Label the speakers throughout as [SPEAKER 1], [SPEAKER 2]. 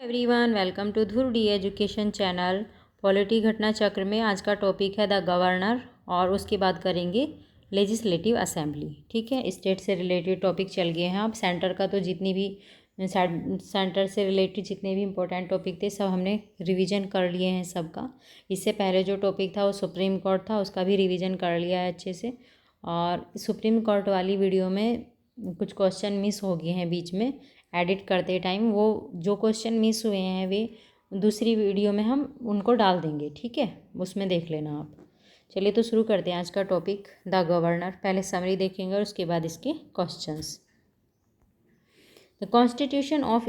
[SPEAKER 1] Everyone, welcome to Dhruv D education channel. Polity Ghatna Chakra में आज का टॉपिक है द गवर्नर और उसके बाद करेंगे लेजिस्लेटिव असेंबली। ठीक है, स्टेट से रिलेटेड टॉपिक चल गए हैं। अब सेंटर का तो जितनी भी सेंटर से रिलेटेड जितने भी इम्पोर्टेंट टॉपिक थे सब हमने रिवीजन कर लिए हैं सबका। इससे पहले जो टॉपिक था वो सुप्रीम कोर्ट था, उसका भी रिवीजन कर लिया है अच्छे से। और सुप्रीम कोर्ट वाली वीडियो में कुछ क्वेश्चन मिस हो गए हैं बीच में एडिट करते टाइम। वो जो क्वेश्चन मिस हुए हैं वे दूसरी वीडियो में हम उनको डाल देंगे। ठीक है, उसमें देख लेना आप। चलिए तो शुरू करते हैं आज का टॉपिक द गवर्नर। पहले समरी देखेंगे और उसके बाद इसके questions. The constitution of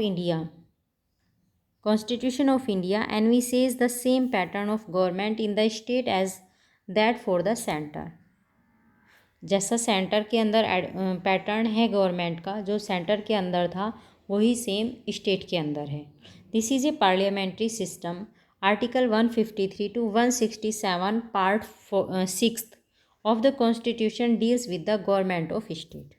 [SPEAKER 1] India envisages the same pattern of government in the state as that for the center। जैसा सेंटर के अंदर पैटर्न है गवर्नमेंट का, जो सेंटर के अंदर था वही सेम स्टेट के अंदर है। This is a parliamentary system. Article 153 to 167 part 6 of the constitution deals with the government of state.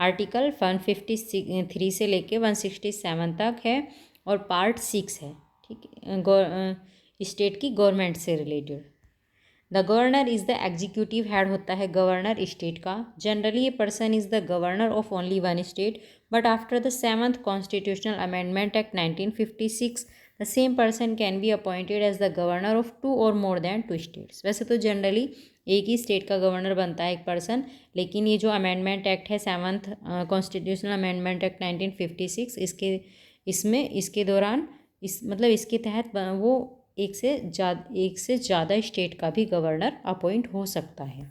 [SPEAKER 1] Article 153 से लेके 167 तक है और पार्ट 6 है। ठीक है, स्टेट की गवर्नमेंट से related. The governor is the executive head होता है गवर्नर स्टेट का। Generally a person is the governor of only one state, but after the 7th constitutional amendment act 1956 the same person can be appointed as the governor of 2 or more than 2 states. वैसे तो generally एक ही state का governor बनता है एक person, लेकिन ये जो अमेंडमेंट एक्ट है 7th कॉन्स्टिट्यूशनल अमेंडमेंट एक्ट 1956 इसके दौरान इसके तहत वो एक से ज़्यादा स्टेट का भी गवर्नर अपॉइंट हो सकता है।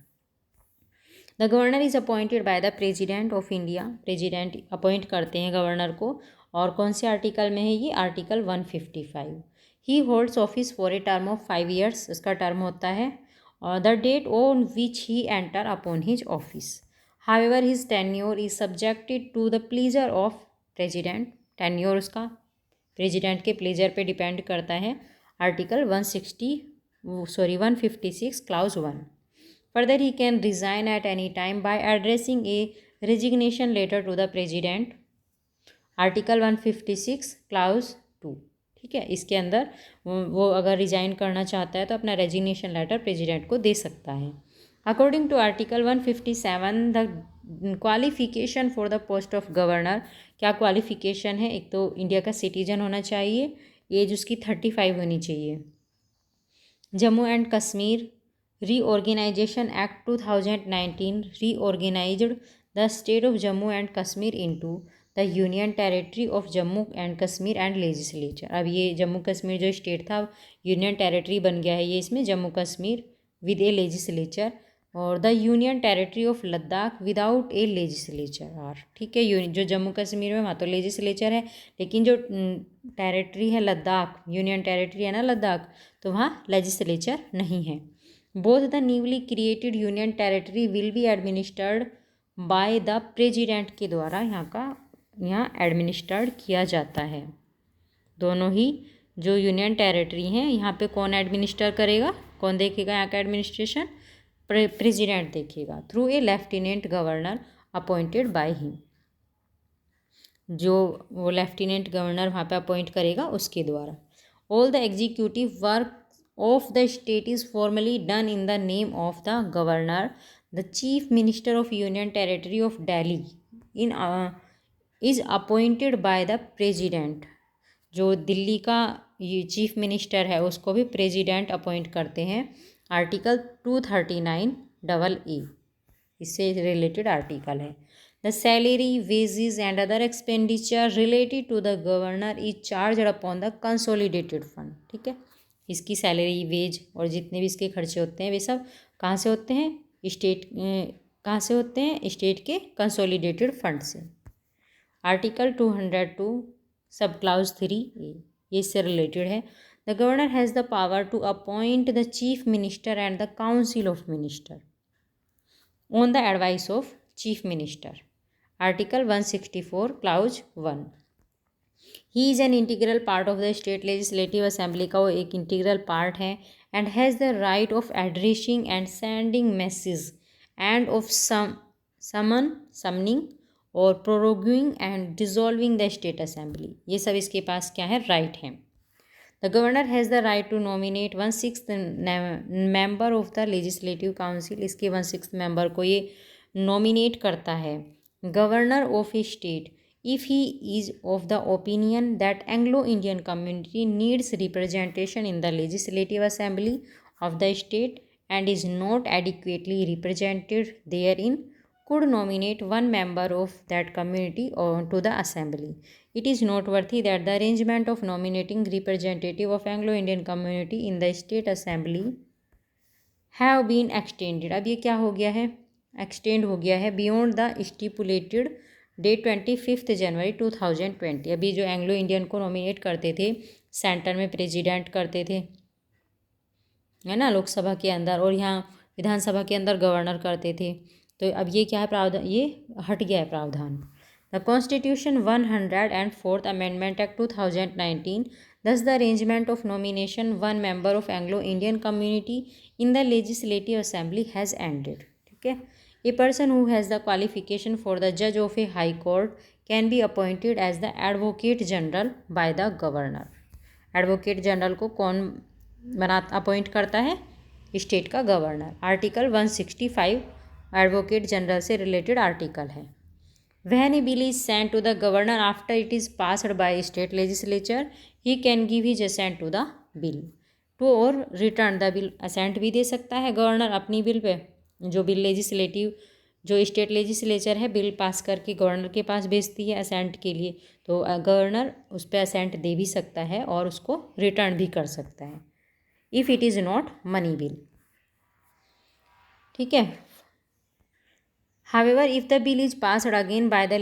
[SPEAKER 1] The governor is appointed by the president of India. President appoint करते हैं गवर्नर को। और कौन से आर्टिकल में है ये? Article 155। He holds office for a term of 5 years, इसका टर्म होता है। और the date on which he enter upon his office. However his tenure is subjected to the pleasure of president. Tenure उसका president के pleasure पे depend करता है। Article 156 clause 1। Further, he can resign at any time by addressing a resignation letter to the president। Article 156 clause 2। ठीक है, इसके अंदर वो अगर रिजाइन करना चाहता है तो अपना रेजिग्नेशन लेटर प्रेसिडेंट को दे सकता है। According to article 157 the qualification for the post of governor. क्या क्वालिफिकेशन है? एक तो इंडिया का सिटीजन होना चाहिए, एज उसकी 35 होनी चाहिए। Jammu and Kashmir reorganisation act 2019 reorganised the state of Jammu and Kashmir into the union territory of Jammu and Kashmir and legislature. अब ये जम्मू कश्मीर जो स्टेट था यूनियन टेरिटरी बन गया है ये इसमें, Jammu Kashmir with a legislature. और the union territory of Ladakh without a legislature are. ठीक है, जो जम्मू कश्मीर में वहाँ तो लेजिस्लेचर है, लेकिन जो टेरिटरी है लद्दाख, यूनियन टेरिटरी है ना लद्दाख, तो वहाँ लेजिस्लेचर नहीं है। Both the newly created union territory will be administered by the president के द्वारा यहाँ एडमिनिस्टर्ड किया जाता है। दोनों ही जो यूनियन टेरिटरी हैं यहाँ पे कौन एडमिनिस्टर करेगा, कौन देखेगा यहाँ का एडमिनिस्ट्रेशन? प्रेसिडेंट देखेगा through a lieutenant governor appointed by him. जो वो लेफ्टिनेंट गवर्नर वहाँ पे अपॉइंट करेगा उसके द्वारा। All the executive work of the state is formally done in the name of the governor. The chief minister of union territory of Delhi is appointed by the president. जो दिल्ली का ये chief minister है उसको भी president अपॉइंट करते हैं। Article 239AA इससे रिलेटेड आर्टिकल है। The salary, wages and other expenditure related to the governor is charge upon the consolidated fund. ठीक है, इसकी सैलरी, वेज और जितने भी इसके खर्चे होते हैं वे सब कहाँ से होते हैं? स्टेट के कंसोलिडेटेड फंड से। आर्टिकल 202 सब क्लाउज 3A ये इससे रिलेटेड है। The governor has the power to appoint the chief minister and the council of minister on the advice of chief minister. Article 164 clause 1। He is an integral part of the state legislative assembly का वो एक integral part है। And has the right of addressing and sending message and of summoning और proroguing and dissolving the state assembly, ये सब इसके पास क्या है, राइट है। The governor has the right to nominate 1/6 member of the legislative council, इसके 1/6 member को ये नॉमिनेट करता है। Governor of a state if he is of the opinion that Anglo-Indian community needs representation in the legislative assembly of the state and is not adequately represented therein, could nominate one member of that community to the assembly. It is noteworthy that the arrangement of nominating representative of Anglo-Indian community in the state assembly have been extended. अब ये क्या हो गया है, extend हो गया है beyond the stipulated date 25 जनवरी 2020। अभी जो एंग्लो इंडियन को नॉमिनेट करते थे, सेंटर में प्रेसिडेंट करते थे, है ना, लोकसभा के अंदर, और यहाँ विधानसभा के अंदर गवर्नर करते थे, तो अब ये क्या है, प्रावधान ये हट गया है प्रावधान। The constitution 104th amendment act 2019 thus the arrangement of nomination one member of Anglo-Indian community in the legislative assembly has ended। ठीक है, a person who has the qualification for the judge of a high court can be appointed as the advocate general by the governor। Advocate general को कौन appoint करता है, state का governor. Article 165 advocate general से related article है। When a bill is sent to the governor after it is passed by state legislature, he can give his assent to the bill to or return the bill। assent भी दे सकता है governor अपनी bill pay, जो bill legislative जो state legislature है bill pass करके governor के पास भेजती है असेंट के लिए, तो गवर्नर उस पर असेंट दे भी सकता है और उसको रिटर्न भी कर सकता है, if it is not money bill. ठीक है, However, if the bill is passed again by the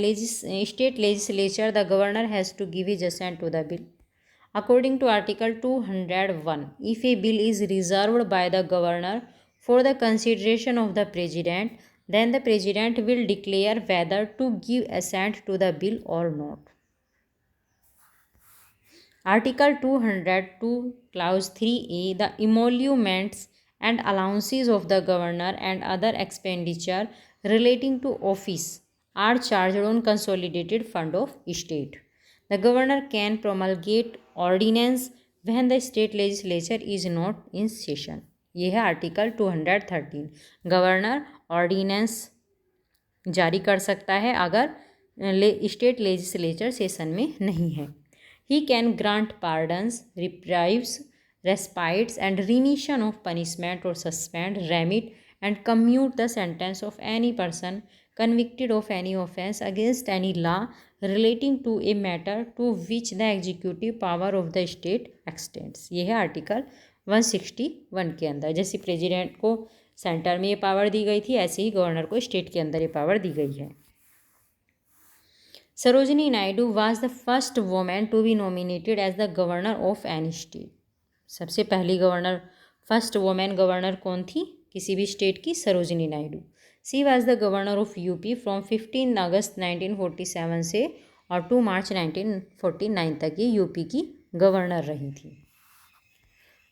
[SPEAKER 1] state legislature, the governor has to give his assent to the bill. According to Article 201, if a bill is reserved by the governor for the consideration of the president, then the president will declare whether to give assent to the bill or not. Article 202, Clause 3A, the emoluments and allowances of the governor and other expenditure relating to office are charged on consolidated fund of state. The governor can promulgate ordinance when the state legislature is not in session। ये है article 213। Governor ordinance जारी कर सकता है अगर state legislature session में नहीं है। He can grant pardons, reprieves, respites and remission of punishment or suspend, remit and commute the sentence of any person convicted of any offence against any law relating to a matter to which the executive power of the state extends। ये है article 161 के अंदर। जैसे president को centre में ये power दी गई थी, ऐसे ही गवर्नर को स्टेट के अंदर ये पावर दी गई है। Sarojini Naidu was the first woman to be nominated as the governor of any state। सबसे पहली गवर्नर, फर्स्ट वोमेन गवर्नर कौन थी किसी भी स्टेट की? Sarojini Naidu. She was the governor of UP from 15 अगस्त 1947 से और 2 मार्च 1949 तक ये यूपी की गवर्नर रही थी।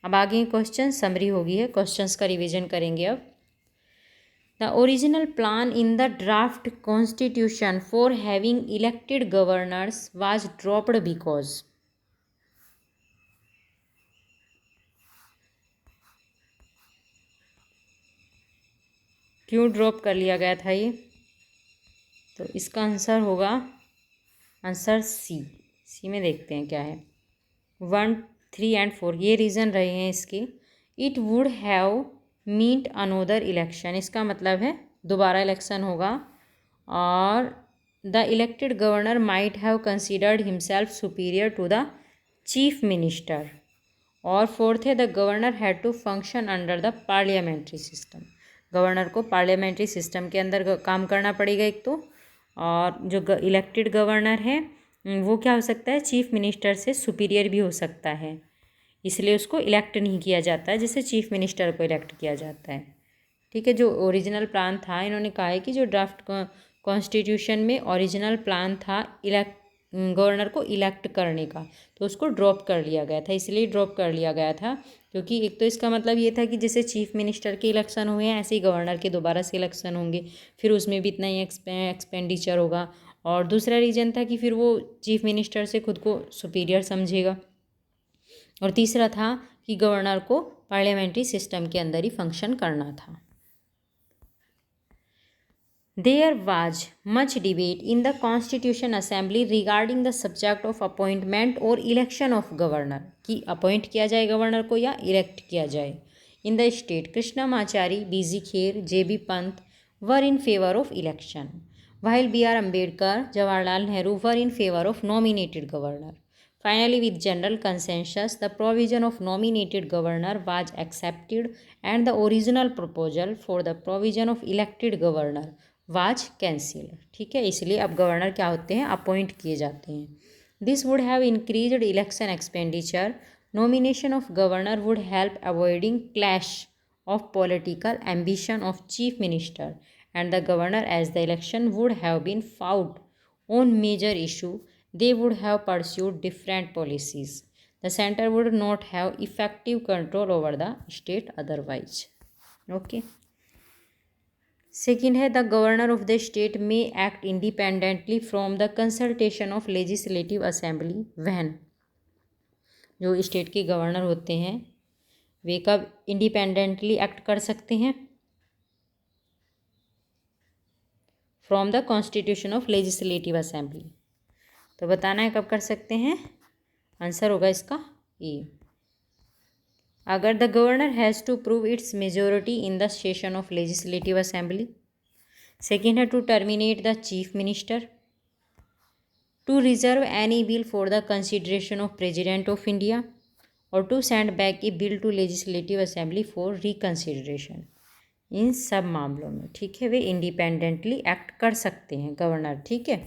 [SPEAKER 1] अब आगे क्वेश्चन समरी होगी है, क्वेश्चंस का रिवीजन करेंगे अब। The original plan in the draft constitution for having elected governors was dropped because क्यों ड्रॉप कर लिया गया था ये? तो इसका आंसर होगा आंसर सी में देखते हैं क्या है। 1, 3 एंड 4 ये रीज़न रहे हैं इसके। It would have meet another election, इसका मतलब है दोबारा इलेक्शन होगा, और the elected governor might have considered himself superior to the chief minister, और फोर्थ है the governor had to function under the parliamentary system. गवर्नर को पार्लियामेंट्री सिस्टम के अंदर काम करना पड़ेगा एक तो, और जो इलेक्टेड गवर्नर है वो क्या हो सकता है, चीफ मिनिस्टर से सुपीरियर भी हो सकता है, इसलिए उसको इलेक्ट नहीं किया जाता है जैसे चीफ मिनिस्टर को इलेक्ट किया जाता है। ठीक है, जो ओरिजिनल प्लान था, इन्होंने कहा है कि जो ड्राफ्ट कॉन्स्टिट्यूशन में ओरिजिनल प्लान था गवर्नर को इलेक्ट करने का, तो उसको ड्रॉप कर लिया गया था। इसलिए ड्रॉप कर लिया गया था क्योंकि एक तो इसका मतलब ये था कि जैसे चीफ मिनिस्टर के इलेक्शन हुए हैं ऐसे ही गवर्नर के दोबारा से इलेक्शन होंगे, फिर उसमें भी इतना ही एक्सपेंडिचर होगा, और दूसरा रीज़न था कि फिर वो चीफ मिनिस्टर से खुद को सुपीरियर समझेगा, और तीसरा था कि गवर्नर को पार्लियामेंट्री सिस्टम के अंदर ही फंक्शन करना था। There was much debate in the Constitution Assembly regarding the subject of appointment or election of governor, कि अपॉइंट किया जाए गवर्नर को या इलेक्ट किया जाए। In the state, Krishnamachari, B.G. Kher, J.B. Pant were in favor of election, while B.R. Ambedkar, Jawaharlal Nehru were in favor of nominated governor. Finally, with general consensus, the provision of nominated governor was accepted and the original proposal for the provision of elected governor was cancel. ठीक है, इसलिए अब governor क्या होते हैं, appoint किए जाते हैं। This would have increased election expenditure. Nomination of governor would help avoiding clash of political ambition of chief minister and the governor as the election would have been fought on major issue they would have pursued different policies. The centre would not have effective control over the state otherwise. Okay, second है the governor of the state may act independently from the consultation of legislative assembly when. जो state के governor होते हैं वे कब independently act कर सकते हैं, from the constitution of legislative assembly. तो बताना है कब कर सकते हैं, आंसर होगा इसका ए। अगर the governor has to prove its majority in the session of legislative assembly. Second है to terminate the chief minister, to reserve any bill for the consideration of president of India, और to send back a bill to legislative assembly for reconsideration. इन सब मामलों में ठीक है वे independently act कर सकते हैं गवर्नर। ठीक है,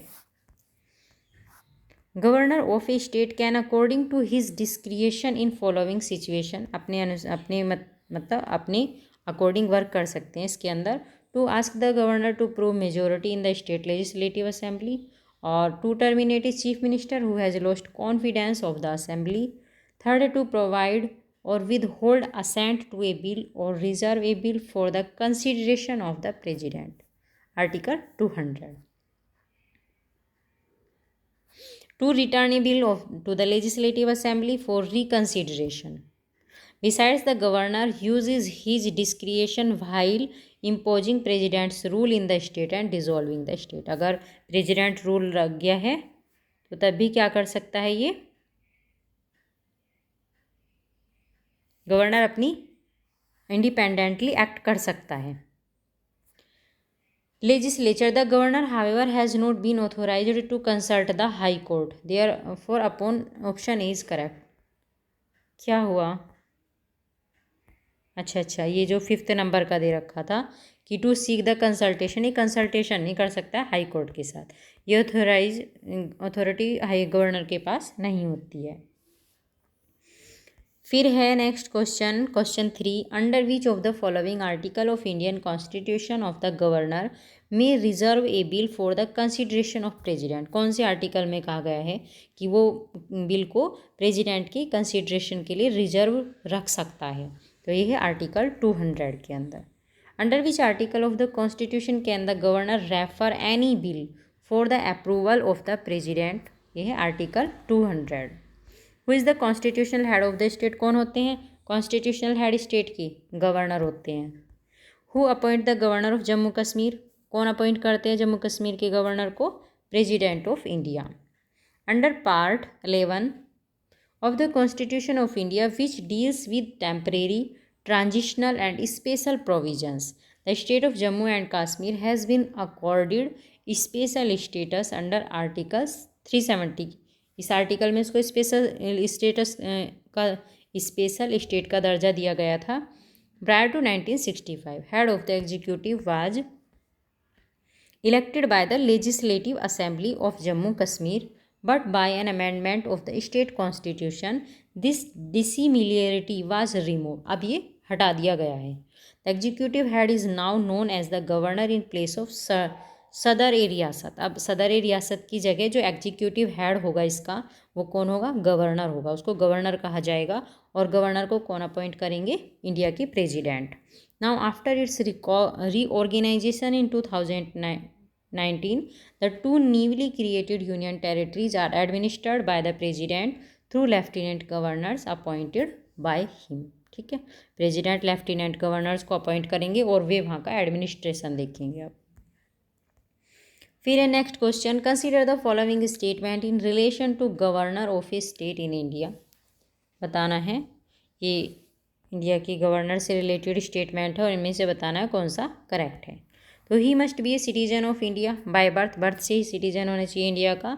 [SPEAKER 1] governor of a state can according to his discretion in following situation, मतलब अपने अकॉर्डिंग वर्क कर सकते हैं इसके अंदर। To ask the governor to prove majority in the state legislative assembly, और to terminate a chief minister who has lost confidence of the assembly. Third है to provide और withhold assent to a bill और reserve a bill for the consideration of the president, article 200। To return a bill to the Legislative Assembly for reconsideration. Besides, the governor uses his discretion while imposing president's rule in the state and dissolving the state. अगर president rule लग गया है तो तब भी क्या कर सकता है ये गवर्नर अपनी इंडिपेंडेंटली एक्ट कर सकता है। Legislature, the governor, however, has not been authorized to consult the High Court. Therefore, upon option is correct. क्या हुआ, अच्छा ये जो 5th नंबर का दे रखा था कि टू सीक द कंसल्टेशन, ये कंसल्टेशन नहीं कर सकता है हाई कोर्ट के साथ, ये अथॉरिटी हाई गवर्नर के पास नहीं होती है। फिर है next question, question 3, under which of the following article of Indian constitution of the governor में reserve a bill for the consideration of president. कौन से आर्टिकल में कहा गया है कि वो बिल को प्रेजिडेंट की कंसिडरेशन के लिए रिजर्व रख सकता है, तो ये है आर्टिकल 200 के अंदर। Under which article of the constitution can the governor refer any bill for the approval of the president, ये है article 200। Who is the constitutional head of the state, कौन होते हैं कॉन्स्टिट्यूशनल हेड स्टेट की, governor होते हैं। Who appoint the governor of Jammu Kashmir, कौन appoint करते हैं जम्मू कश्मीर के गवर्नर को, president of India. Under part 11 of the constitution of India which deals with temporary, transitional and special provisions, the state of Jammu and Kashmir has been accorded special status under articles 370। इस article में इसको special status का special state का दर्जा दिया गया था। Prior to 1965 head of the executive was elected by the legislative assembly of Jammu Kashmir, but by an amendment of the state constitution this dissimilarity was remove, अब ये हटा दिया गया है। The executive head is now known as the governor in place of सदर ए रियासत। अब सदर ए रियासत की जगह जो एग्जीक्यूटिव हेड होगा इसका वो कौन होगा, गवर्नर होगा, उसको गवर्नर कहा जाएगा। और गवर्नर को कौन अपॉइंट करेंगे, इंडिया की president. Now after its reorganisation in 2009 19. The two newly created union territories are administered by the president through lieutenant governors appointed by him. ठीक है, प्रेसिडेंट लेफ्टिनेंट गवर्नर्स को अपॉइंट करेंगे और वे वहाँ का एडमिनिस्ट्रेशन देखेंगे। अब फिर है next question, consider the following statement in relation to governor of a state in India. बताना है, ये इंडिया की गवर्नर से रिलेटेड स्टेटमेंट है और इनमें से बताना है कौन सा करेक्ट है। तो ही must B a citizen of India by birth, birth से ही सिटीजन होना चाहिए इंडिया का,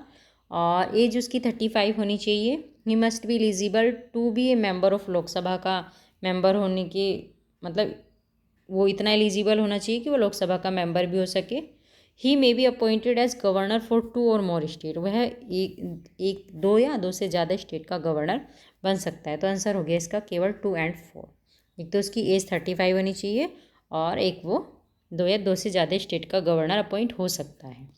[SPEAKER 1] और एज उसकी 35 होनी चाहिए। He must be eligible to be a member of Lok Sabha का मेंबर होने के मतलब वो इतना एलिजिबल होना चाहिए कि वो लोकसभा का मेंबर भी हो सके। He may be appointed as governor for 2 और मोर स्टेट, वह एक 2 या 2 से ज़्यादा स्टेट का गवर्नर बन सकता है। तो आंसर हो गया इसका केवल 2 और 4। एक तो उसकी एज 35 होनी चाहिए और एक वो 2 या 2 से ज़्यादा स्टेट का गवर्नर अपॉइंट हो सकता है।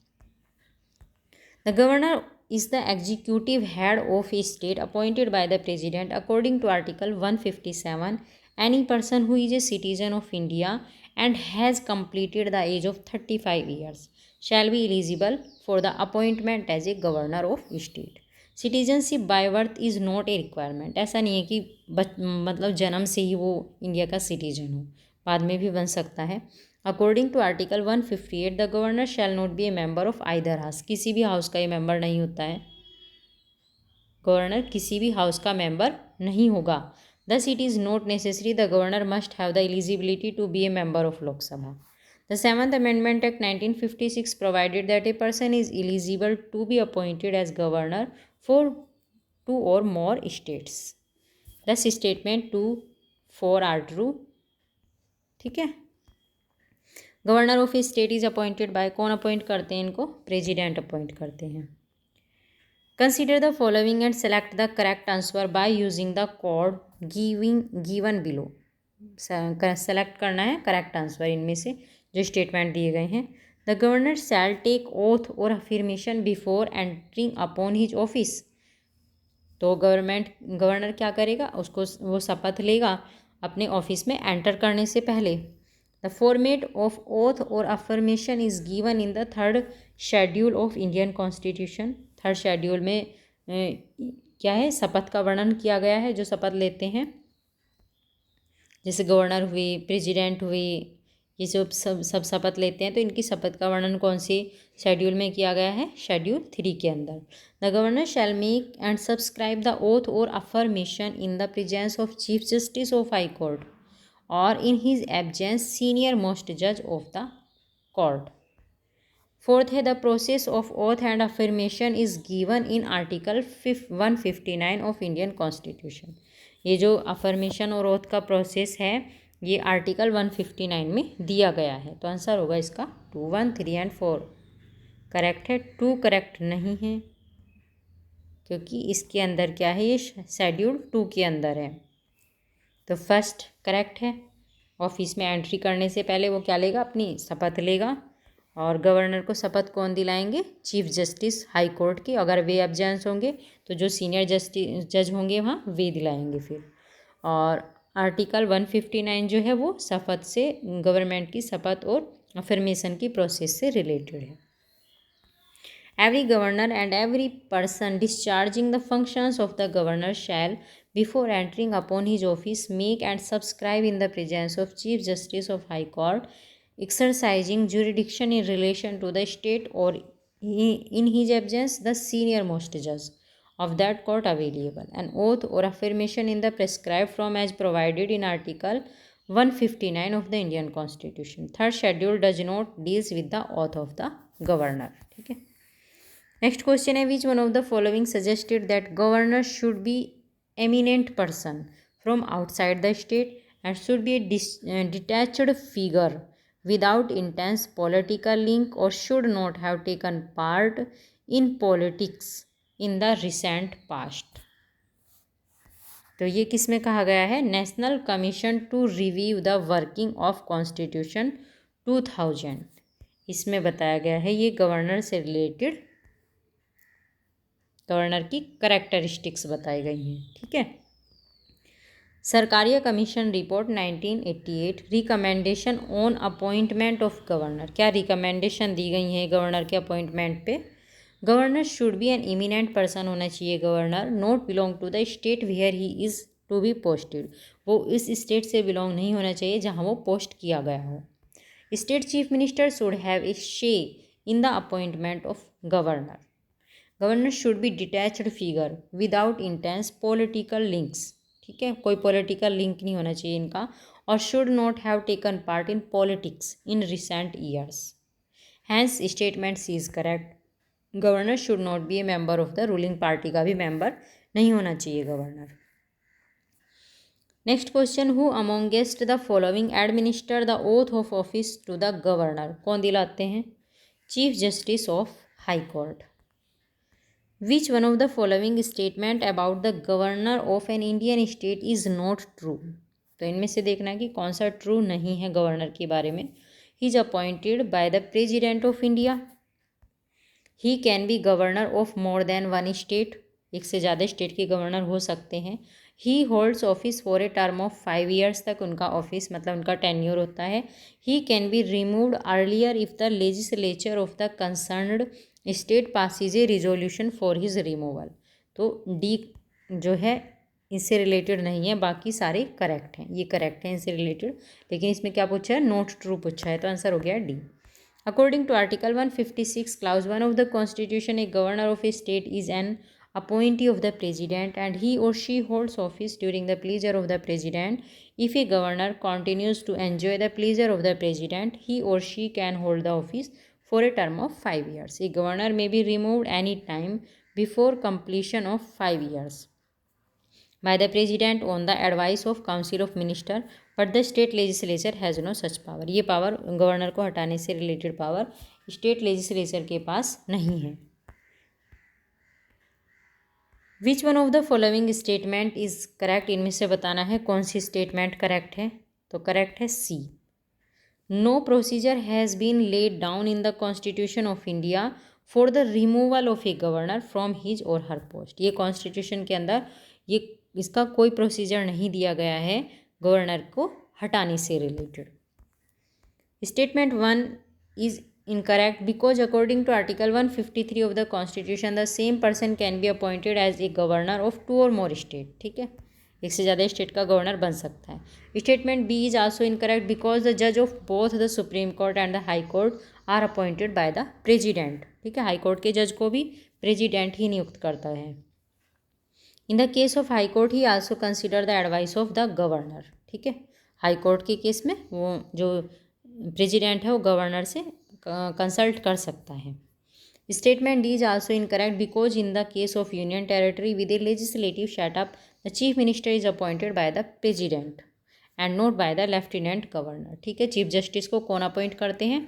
[SPEAKER 1] The governor is the executive head of a state appointed by the president according to article 157. Any person who is a citizen of India and has completed the age of 35 years shall be eligible for the appointment as a governor of state. Citizenship by birth is not a requirement. ऐसा नहीं है कि मतलब जन्म से ही वो India का citizen हो, बाद में भी बन सकता है। According to article 158 the governor shall not be a member of either house, किसी भी हाउस का ये मेंबर नहीं होता है। गवर्नर किसी भी हाउस का मेंबर नहीं होगा। Thus it is not necessary the governor must have the eligibility to be a member of Lok Sabha. The 7th amendment act 1956 provided that a person is eligible to be appointed as governor for 2 और more states. Thus statement 2, 4 are true. ठीक है, governor of a state is appointed by, कौन appoint करते हैं इनको? President अपॉइंट करते हैं। Consider the following and select the correct answer by using the code given below. Select करना है करेक्ट आंसर इनमें से जो स्टेटमेंट दिए गए हैं। The governor shall take oath और affirmation before entering upon his office. तो गवर्नर क्या करेगा, उसको वो शपथ लेगा अपने ऑफिस में एंटर करने से पहले। द फॉर्मेट ऑफ ओथ और affirmation is given in the 3rd schedule of Indian constitution. 3rd schedule में क्या है, शपथ का वर्णन किया गया है, जो शपथ लेते हैं जैसे गवर्नर हुए, प्रेसिडेंट हुए, ये सब शपथ लेते हैं। तो इनकी शपथ का वर्णन कौन से शेड्यूल में किया गया है? शेड्यूल 3 के अंदर। The governor shall make and subscribe the oath और affirmation in the presence of chief justice of high court और in his absence senior most जज ऑफ द कोर्ट। 4th है the process of oath and affirmation is given in article 159 of Indian constitution. ये जो affirmation और oath का process है ये article 159 में दिया गया है। तो आंसर होगा इसका 2, 1, 3 और 4 करेक्ट है। 2 करेक्ट नहीं है क्योंकि इसके अंदर क्या है, ये शेड्यूल 2 के अंदर है। तो फर्स्ट करेक्ट है, ऑफिस में एंट्री करने से पहले वो क्या लेगा, अपनी शपथ लेगा। और गवर्नर को शपथ कौन दिलाएंगे? चीफ जस्टिस हाई कोर्ट के, अगर वे एब्जेंस होंगे तो जो सीनियर जज होंगे वहाँ वे दिलाएंगे फिर। और आर्टिकल 159 जो है वो शपथ से, गवर्नमेंट की शपथ और अफर्मेशन की प्रोसेस से रिलेटेड है। Every governor and every person discharging the functions of the governor shall before entering upon his office make and subscribe in the presence of Chief Justice of High Court exercising jurisdiction in relation to the state or in his absence the senior most judge of that court available an oath or affirmation in the prescribed form as provided in article 159 of the Indian Constitution. 3rd schedule does not deals with the oath of the governor. ठीक है, next question है which one of the following suggested that governor should B eminent person from outside the state and should be a detached figure without intense political link or should not have taken part in politics in the recent past. तो ये किस में कहा गया है? National commission to review the working of constitution 2000, इसमें बताया गया है। ये गवर्नर से रिलेटेड गवर्नर की करेक्टरिस्टिक्स बताई गई हैं। ठीक है, Sarkaria commission report 1988 recommendation on appointment of governor. क्या रिकमेंडेशन दी गई हैं गवर्नर के अपॉइंटमेंट पे? Governor should be an eminent person होना चाहिए governor, not belong to the state where he is to be posted. वो इस स्टेट से बिलोंग नहीं होना चाहिए जहाँ वो पोस्ट किया गया हो। State chief minister should have a say in the appointment of governor. Governor should be detached figure without intense political links. ठीक है, कोई पॉलिटिकल लिंक नहीं होना चाहिए इनका। और should not have taken part in politics in recent years. Hence statement C is correct. Governor should not be a member of the ruling party का भी मेंबर नहीं होना चाहिए governor. Next question, who amongst the following administer the oath of office to the governor? कौन दिलाते हैं? Chief justice of high court. Which one of the following statement about the governor of an Indian state is not true? तो इनमें से देखना है कि कौन सा ट्रू नहीं है गवर्नर के बारे में। He is appointed by the president of India. He can be governor of more than one state. एक से ज़्यादा स्टेट के गवर्नर हो सकते हैं। ही holds office for a term of 5 years तक उनका ऑफिस मतलब उनका टेन्योर होता है। He can be removed earlier if the legislature of the concerned state passes A resolution for his removal. तो डी जो है इससे रिलेटेड नहीं है, बाकी सारे करेक्ट हैं, ये करेक्ट हैं इससे रिलेटेड। लेकिन इसमें क्या पूछा है? नॉट ट्रू पूछा है, तो आंसर हो गया D. According to article 156 clause 1 of the constitution, a governor of a state is an appointee of the president and he or she holds office during the pleasure of the president. If a governor continues to enjoy the pleasure of the president, he or she can hold the office for a term of 5 years. A governor may be removed any time before completion of 5 years by the president on the advice of council of minister, but the state legislature has no such power. ये power governor को हटाने से related power state legislature के पास नहीं है। Which one of the following statement is correct? इनमें से बताना है कौन सी स्टेटमेंट करेक्ट है। तो करेक्ट है C. No procedure has been laid down in the constitution of India for the removal of a governor from his और her post. ये कॉन्स्टिट्यूशन के अंदर ये इसका कोई प्रोसीजर नहीं दिया गया है गवर्नर को हटाने से related. Statement 1 is incorrect because according to article 153 of the constitution the same person can be appointed as a governor of 2 or more state। ठीक है, एक से ज़्यादा स्टेट का गवर्नर बन सकता है। Statement B is also incorrect because the जज of both the supreme court and the high court are appointed by the president. ठीक है, हाई कोर्ट के जज को भी प्रेजिडेंट ही नियुक्त करता है। In the case of high court he also consider the advice of the governor. ठीक है, हाई कोर्ट के केस में वो जो प्रेजिडेंट है वो गवर्नर से कंसल्ट कर सकता है। Statement D is also incorrect because in the case of union territory with A legislative setup the chief minister is appointed by the president and not by the lieutenant governor. ठीक है, chief justice को कौन appoint करते हैं?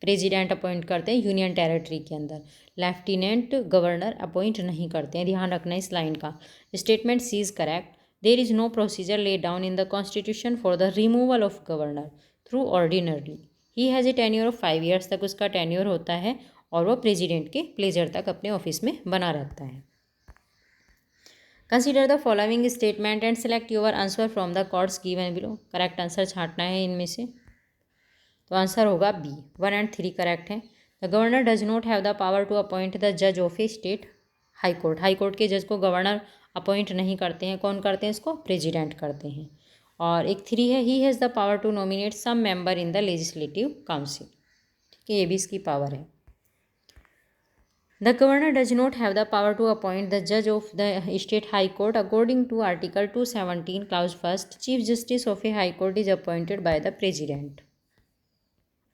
[SPEAKER 1] President appoint करते हैं union territory के अंदर, लेफ्टिनेंट गवर्नर अपॉइंट नहीं करते हैं, ध्यान रखना इस लाइन का। Statement C is correct. There is no procedure laid down in the constitution for the removal of governor through ordinary. He has a tenure of 5 years तक उसका टेन्योर होता है और वो प्रेजिडेंट के प्लेजर तक अपने ऑफिस में बना रहता है। Consider the following statement and select your answer from the codes given below. Correct answer छांटना है इनमें से, तो आंसर होगा बी। 1 और 3 करेक्ट है। The governor does not have the power to appoint the जज of a state. High court, high court के जज को गवर्नर अपॉइंट नहीं करते हैं, कौन करते हैं इसको? प्रेजिडेंट करते हैं। और एक 3 है, he has the power to nominate some member in the legislative council. ठीक है, ये भी इसकी पावर है। The governor does not have the power to appoint the जज of the state high court according to article 217 clause 1 chief justice of a high court is appointed by the president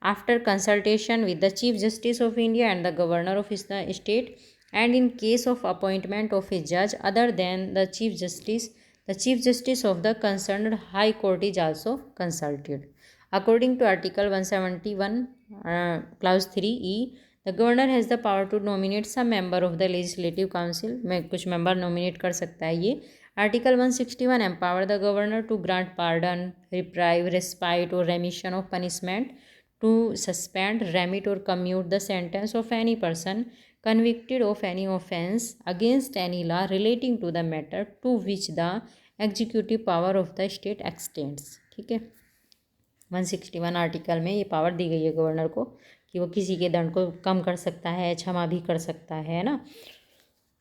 [SPEAKER 1] after consultation with the chief justice of India and the governor of the state and in case of appointment of a जज other than the chief justice, the chief justice of the concerned high court is also consulted. According to article 171 clause 3e, the governor has the power to nominate some member of the legislative council। में कुछ member nominate कर सकता है ये। Article 161 empower the governor to grant pardon, reprieve, respite or remission of punishment, to suspend, remit or commute the sentence of any person convicted of any offence against any law relating to the matter to which the executive power of the state x tends. ठीक है, 161 article में ये power दी गई है governor को कि वो किसी के दंड को कम कर सकता है, क्षमा भी कर सकता है ना।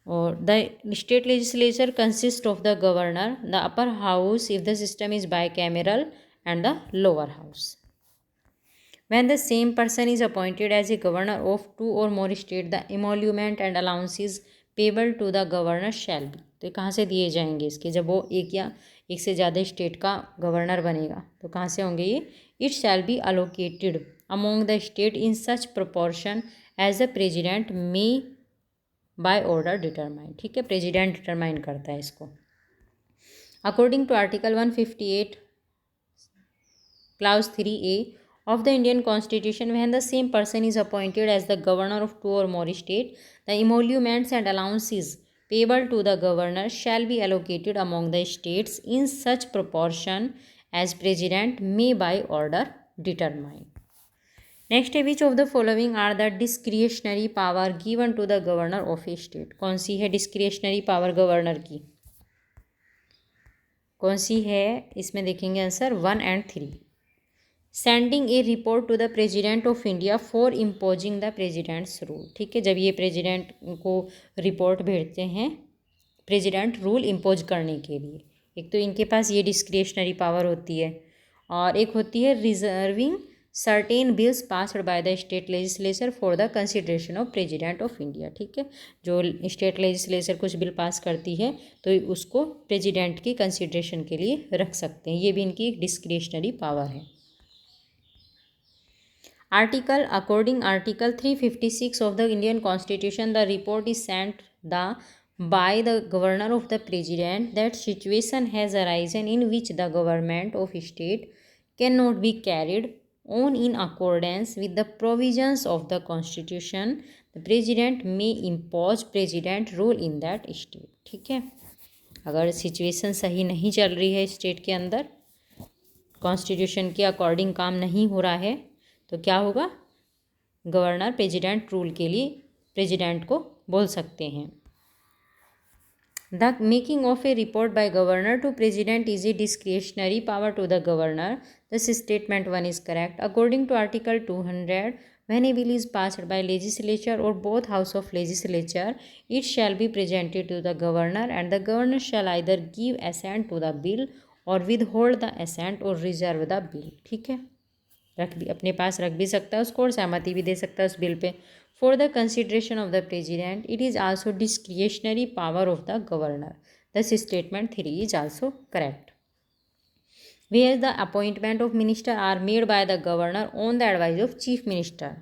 [SPEAKER 1] और the state legislature consist of the governor, the upper house if the system is bicameral and the lower house. When the same person is appointed as a governor of two or more states, the emolument and allowances payable to the governor shall be। तो कहाँ से दिए जाएंगे इसके, जब वो एक या एक से ज़्यादा स्टेट का गवर्नर बनेगा तो कहाँ से होंगे ये। It shall be allocated among the state in such proportion as the president may by order determine. ठीक है, प्रेजिडेंट डिटरमाइन करता है इसको। According to article 158 clause 3A of the Indian Constitution, when the same person is appointed as the governor of two or more states, the emoluments and allowances payable to the governor shall be allocated among the states in such proportion as president may by order determine। Next है, which of the following are the discretionary power given to the governor of a state. कौन सी है discretionary power governor की, कौन सी है, इसमें देखेंगे answer 1 and 3। Sending a report to the president of India for imposing the president's rule. ठीक है, जब ये प्रेजिडेंट को रिपोर्ट भेजते हैं प्रेजिडेंट रूल इम्पोज करने के लिए। एक तो इनके पास ये डिस्क्रिशनरी पावर होती है और एक होती है reserving certain bills passed by the state legislature for the consideration of president of India. ठीक है, जो स्टेट लेजिस्लेचर कुछ बिल पास करती है तो उसको प्रेजिडेंट की कंसिडरेशन के लिए रख सकते हैं, ये भी इनकी एक डिस्क्रिशनरी पावर है। Article, according Article 356 of the Indian Constitution, the report is sent by the governor of the president that situation has arisen in which the government of state cannot be carried on in accordance with the provisions of the Constitution. The president may impose president rule in that state। ठीक है, अगर situation सही नहीं चल रही है state के अंदर, कॉन्स्टिट्यूशन के अकॉर्डिंग काम नहीं हो रहा है तो क्या होगा, गवर्नर प्रेजिडेंट रूल के लिए प्रेजिडेंट को बोल सकते हैं। The making of a report by governor to president is a discretionary power to the governor. This statement 1 is correct. According to article 200, when a bill is passed by legislature or both house of legislature, it shall be presented to the governor and the governor shall either give assent to the bill or withhold the assent or reserve the bill। ठीक है, रख भी अपने पास रख भी सकता है उसको और सहमति भी दे सकता है उस बिल पे। For the consideration of the president it is also discretionary power of the governor. This statement 3 is also correct. Where the appointment of minister are made by the governor on the advice of chief minister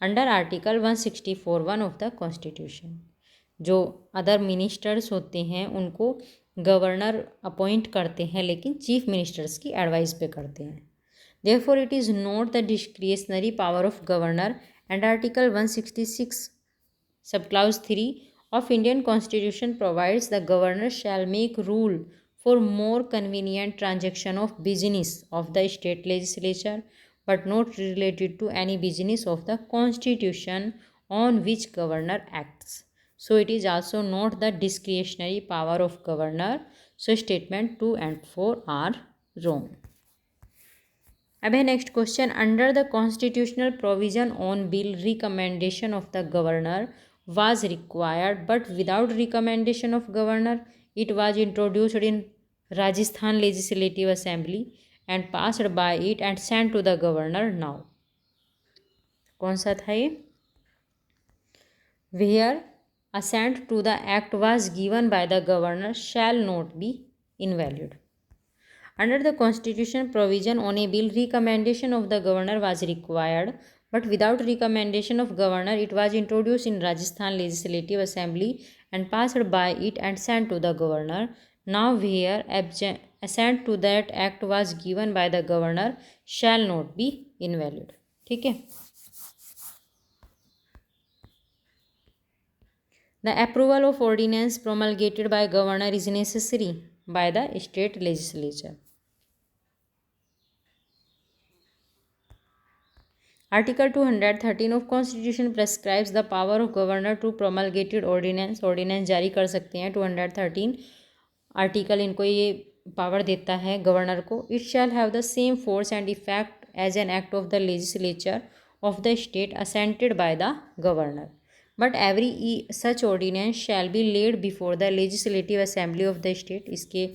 [SPEAKER 1] under article 164(1) of the constitution. जो other ministers होते हैं उनको governor appoint करते हैं लेकिन chief ministers की advice पे करते हैं। Therefore, it is not the discretionary power of governor, and Article 166 subclause 3 of Indian Constitution provides the governor shall make rule for more convenient transaction of business of the state legislature, but not related to any business of the Constitution on which governor acts. So, it is also not the discretionary power of governor. So, statement 2 and 4 are wrong. अब है next question, under the constitutional provision on bill recommendation of the governor was required but without recommendation of governor it was introduced in Rajasthan legislative assembly and passed by it and sent to the governor now. कौन सा था ये, where assent to the act was given by the governor shall not be invalid. Under the constitution, provision on a bill recommendation of the governor was required, but without recommendation of governor it was introduced in Rajasthan Legislative Assembly and passed by it and sent to the governor. Now where assent to that act was given by the governor shall not be invalid. ठीक है, the approval of ordinance promulgated by governor is necessary by the state legislature. Article 213 of Constitution prescribes the power of governor to promulgated ordinance. ordinance जारी कर सकते हैं 213 article इनको ये power देता है गवर्नर को, it shall have the same force and effect as an act of the legislature of the state assented by the governor, but every such ordinance shall be laid before the legislative assembly of the state. इसके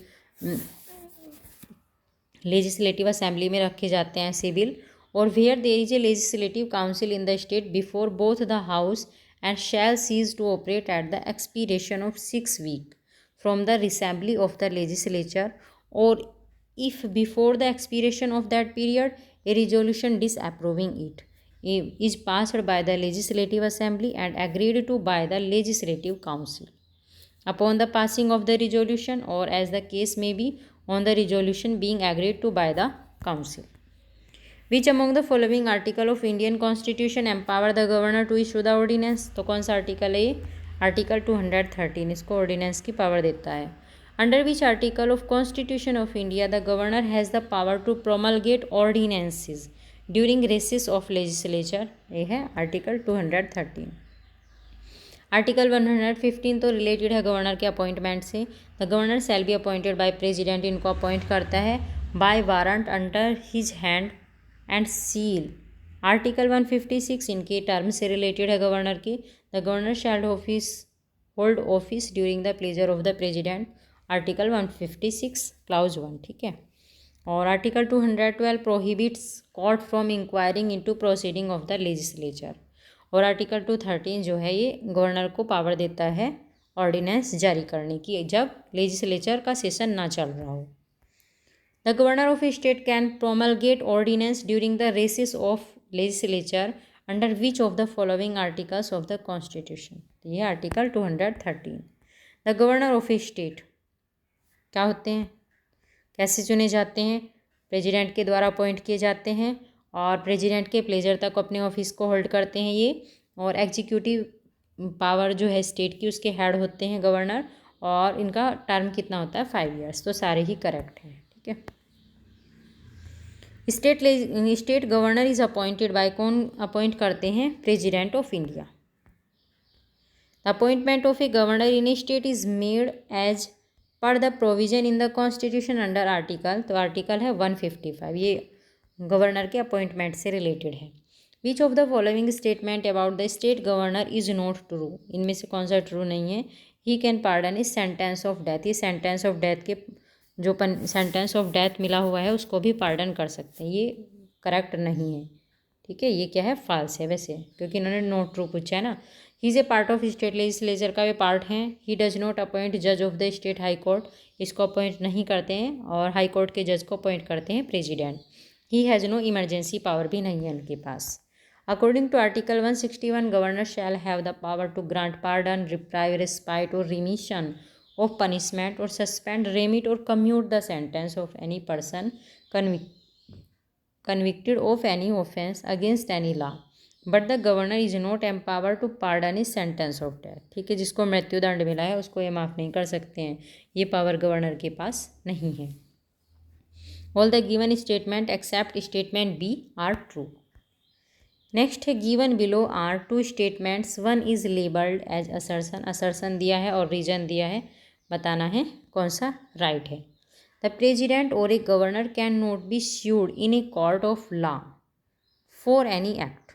[SPEAKER 1] legislative assembly में रखे जाते हैं ऐसे bill, और where there is a legislative council in the state before both the house and shall cease to operate at the expiration of 6 weeks from the assembly of the legislature, or if before the expiration of that period a resolution disapproving it is passed by the legislative assembly and agreed to by the legislative council. Upon the passing of the resolution, or as the case may be, on the resolution being agreed to by the council. Which among the following article of Indian Constitution empower the governor to issue the ordinance? तो कौन सा article है ये? Article 213 इसको ordinance की power देता है। Under which article of constitution of India the governor has the power to promulgate ordinances during recess of legislature? ये है आर्टिकल 213। आर्टिकल 115 तो रिलेटेड है गवर्नर के अपॉइंटमेंट से। The governor shall be appointed by president, इनको appoint करता है by warrant under his hand and seal. Article 156 इनके टर्म से रिलेटेड है गवर्नर की। The governor shall hold office during the pleasure of the president. Article 156 clause 1, ठीक है। और article 212 prohibits court from inquiring into proceeding of the legislature. और article 213 जो है ये गवर्नर को पावर देता है ऑर्डिनेंस जारी करने की जब लेजिस्लेचर का सेशन ना चल रहा हो। The governor of a state can promulgate ordinance during the recess of legislature under which of the following articles of the constitution? ये article 213। The governor of a state क्या होते हैं, कैसे चुने जाते हैं? प्रेसिडेंट के द्वारा अपॉइंट किए जाते हैं और प्रेसिडेंट के प्लेजर तक अपने ऑफिस को होल्ड करते हैं ये। और एग्जीक्यूटिव पावर जो है स्टेट की उसके हेड होते हैं गवर्नर, और इनका टर्म कितना होता है? 5 years। तो सारे ही करेक्ट हैं, ठीक है। State governor is appointed by, कौन अपॉइंट करते हैं? President of India. The appointment of a governor in a state is made as per the provision in the constitution under article, तो आर्टिकल है 155, ये गवर्नर के अपॉइंटमेंट से related है। Which of the following statement about the state governor is not true? इनमें से कौन सा ट्रू नहीं है? He can pardon is sentence of death. ये सेंटेंस ऑफ डेथ के जो सेंटेंस ऑफ डेथ मिला हुआ है उसको भी पार्डन कर सकते हैं, ये करेक्ट नहीं है, ठीक है। ये क्या है? फॉल्स है वैसे, क्योंकि इन्होंने नॉट ट्रू पूछा है ना। He is a part of state legislature का वे पार्ट हैं। ही डज नॉट अपॉइंट जज of the state high court, इसको अपॉइंट नहीं करते हैं, और हाई कोर्ट के जज को अपॉइंट करते हैं president. He has no emergency power भी नहीं है उनके पास। According to article 161 governor shall have the power to grant pardon, reprieve, respite और remission of punishment or suspend, remit or commute the sentence of any person convicted of any offence against any law, but the governor is not empowered to pardon his sentence of death। ठीक है, जिसको मृत्युदंड मिला है उसको ये माफ़ नहीं कर सकते हैं, ये पावर गवर्नर के पास नहीं है। All the given statement except statement B are true. Next है given below are two statements, one is labelled as assertion, assertion दिया है और रीजन दिया है, बताना है कौन सा राइट है। द प्रेसिडेंट और a governor can not be sued in a court of law for any act.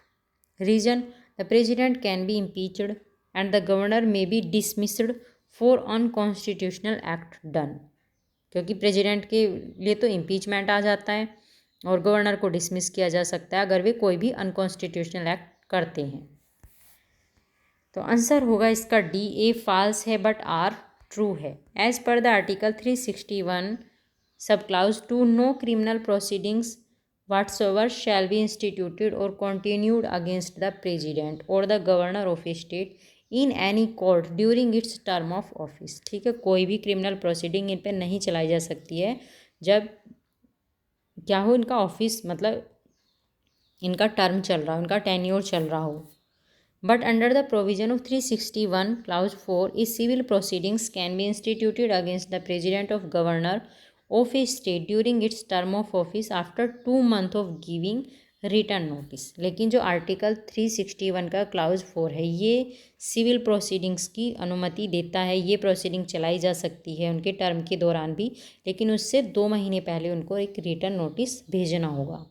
[SPEAKER 1] Reason, the president can be impeached and the governor may be dismissed for unconstitutional act done, क्योंकि president के लिए तो impeachment आ जाता है और governor को dismiss किया जा सकता है अगर वे कोई भी अनकॉन्स्टिट्यूशनल एक्ट करते हैं। तो आंसर होगा इसका डी, ए फॉल्स है बट आर ट्रू है। As per the article 361 sub clause 2 no criminal proceedings whatsoever shall be instituted or continued against the president or the governor of a state in any court during its term of office। ठीक है, कोई भी criminal proceeding in पर नहीं चलाई जा सकती है जब क्या हो, इनका ऑफिस मतलब इनका टर्म चल रहा हो, इनका टेन्योर चल रहा हो। But under the provision of 361 clause 4 is civil proceedings can be instituted against the president of governor of a state during its term of office after 2 months of giving return notice. लेकिन जो article 361 का clause 4 है ये civil proceedings की अनुमति देता है, ये प्रोसीडिंग चलाई जा सकती है उनके टर्म के दौरान भी, लेकिन उससे 2 महीने पहले उनको एक रिटर्न नोटिस भेजना होगा।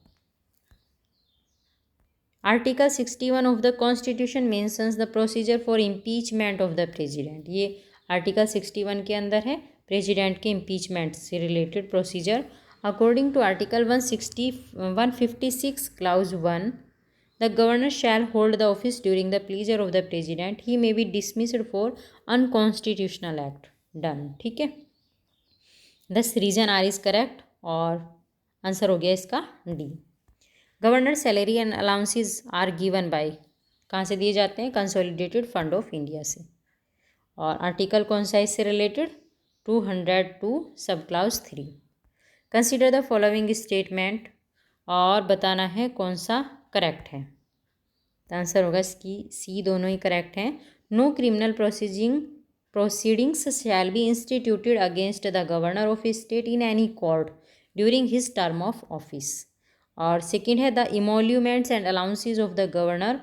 [SPEAKER 1] Article 61 of the constitution mentions the procedure for impeachment of the president. ये आर्टिकल 61 के अंदर है प्रेसिडेंट के इम्पीचमेंट से related procedure. According to article 156 clause 1, the governor shall hold the office during the pleasure of the president, he may be dismissed for unconstitutional act done. ठीक है, 10 reason R is correct और answer हो गया इसका D. Governor salary and allowances are given by, कहाँ से दिए जाते हैं? कंसोलिडेटेड फंड ऑफ इंडिया से। और आर्टिकल कौन सा इससे related? 202 sub clause 3। Consider the following statement, और बताना है कौन सा करेक्ट है। तो आंसर होगा इसकी सी, दोनों ही करेक्ट हैं। No criminal proceedings shall be instituted against the governor of state in any court during his term of office. और सेकेंड है the emoluments and allowances of the governor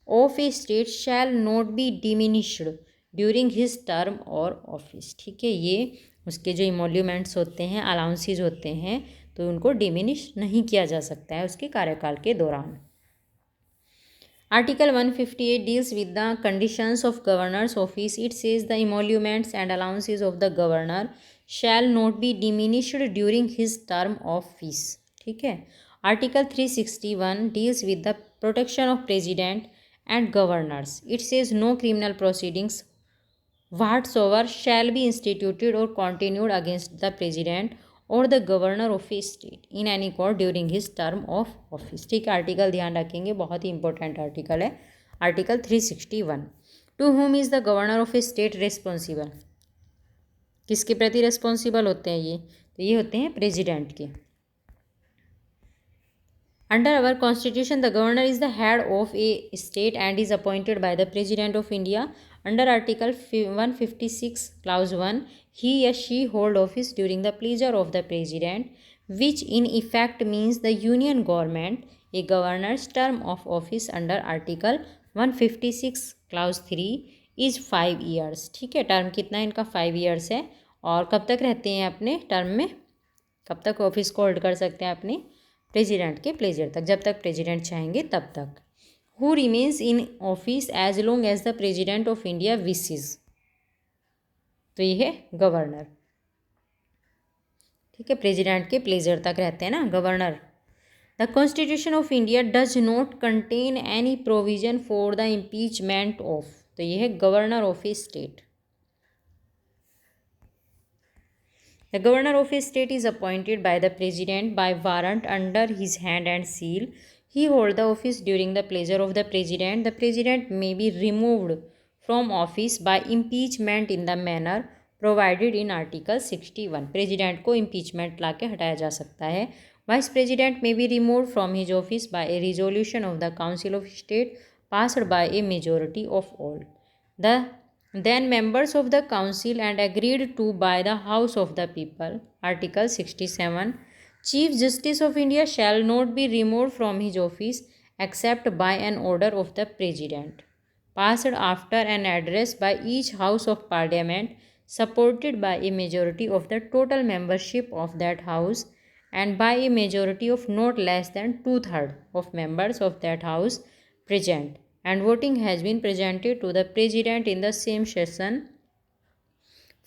[SPEAKER 1] of a state shall not be diminished during his term और office. ठीक है, ये उसके जो emoluments होते हैं, अलाउंसेज होते हैं, तो उनको डिमिनिश नहीं किया जा सकता है उसके कार्यकाल के दौरान। Article 158 deals with the conditions of governors office. It says the emoluments and allowances of the governor shall not be diminished during his term of office. ठीक है, article 361 deals with the protection of president and governors. It says no criminal proceedings whatsoever shall be instituted or continued against the president or the governor of a state in any court during his term of office. ठीक है, article ध्यान रखेंगे, बहुत ही important article है article 361। To whom is the governor of a state responsible? किसके प्रति responsible होते हैं ये? तो ये होते हैं प्रेसिडेंट के। Under our constitution, the governor is the head of a state and is appointed by the President of India. Under Article 156, Clause 1, he or she hold office during the pleasure of the President, which in effect means the Union government. A governor's term of office under Article 156, Clause 3 is 5 years. ठीक है, term कितना इनका? 5 years है। और कब तक रहते हैं अपने टर्म में? कब तक ऑफिस को होल्ड कर सकते हैं अपने? प्रेसिडेंट के प्लेजर तक, जब तक प्रेसिडेंट चाहेंगे तब तक। Who remains in office as long as the president of India wishes. तो ये है गवर्नर। ठीक है, प्रेसिडेंट के प्लेजर तक रहते हैं ना governor. The constitution of India does not contain any provision for the impeachment of. तो ये है governor of a state. The governor of a state is appointed by the president by warrant under his hand and seal. He holds the office during the pleasure of the president. The president may be removed from office by impeachment in the manner provided in Article 61. President को impeachment ला के हटाया जा सकता है। Vice president may be removed from his office by a resolution of the Council of State passed by a majority of all the then members of the council and agreed to by the House of the People. Article 67. Chief Justice of India shall not be removed from his office except by an order of the President, passed after an address by each House of Parliament, supported by a majority of the total membership of that House, and by a majority of not less than 2/3 of members of that House present, and voting has been presented to the President in the same session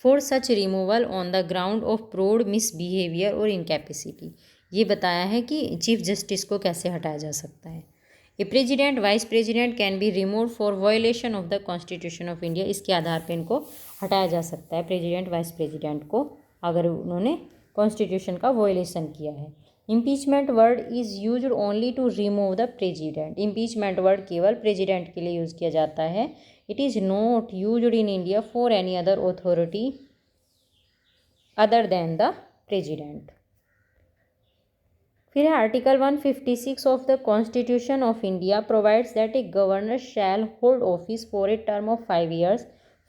[SPEAKER 1] for such removal on the ground of proved misbehavior or incapacity. ये बताया है कि chief justice को कैसे हटाया जा सकता है। A president vice president can be remove for violation of the constitution of India. इसके आधार पर इनको हटाया जा सकता है प्रेसिडेंट वाइस प्रेसिडेंट को, अगर उन्होंने कॉन्स्टिट्यूशन का वायोलेशन किया है। Impeachment word is use only to remove the president. Impeachment word केवल प्रेसिडेंट के लिए यूज़ किया जाता है। It is not use in India for any other authority other than the president. फिर है article 156 of the constitution of India provides that a governor shall hold office for a term of 5 years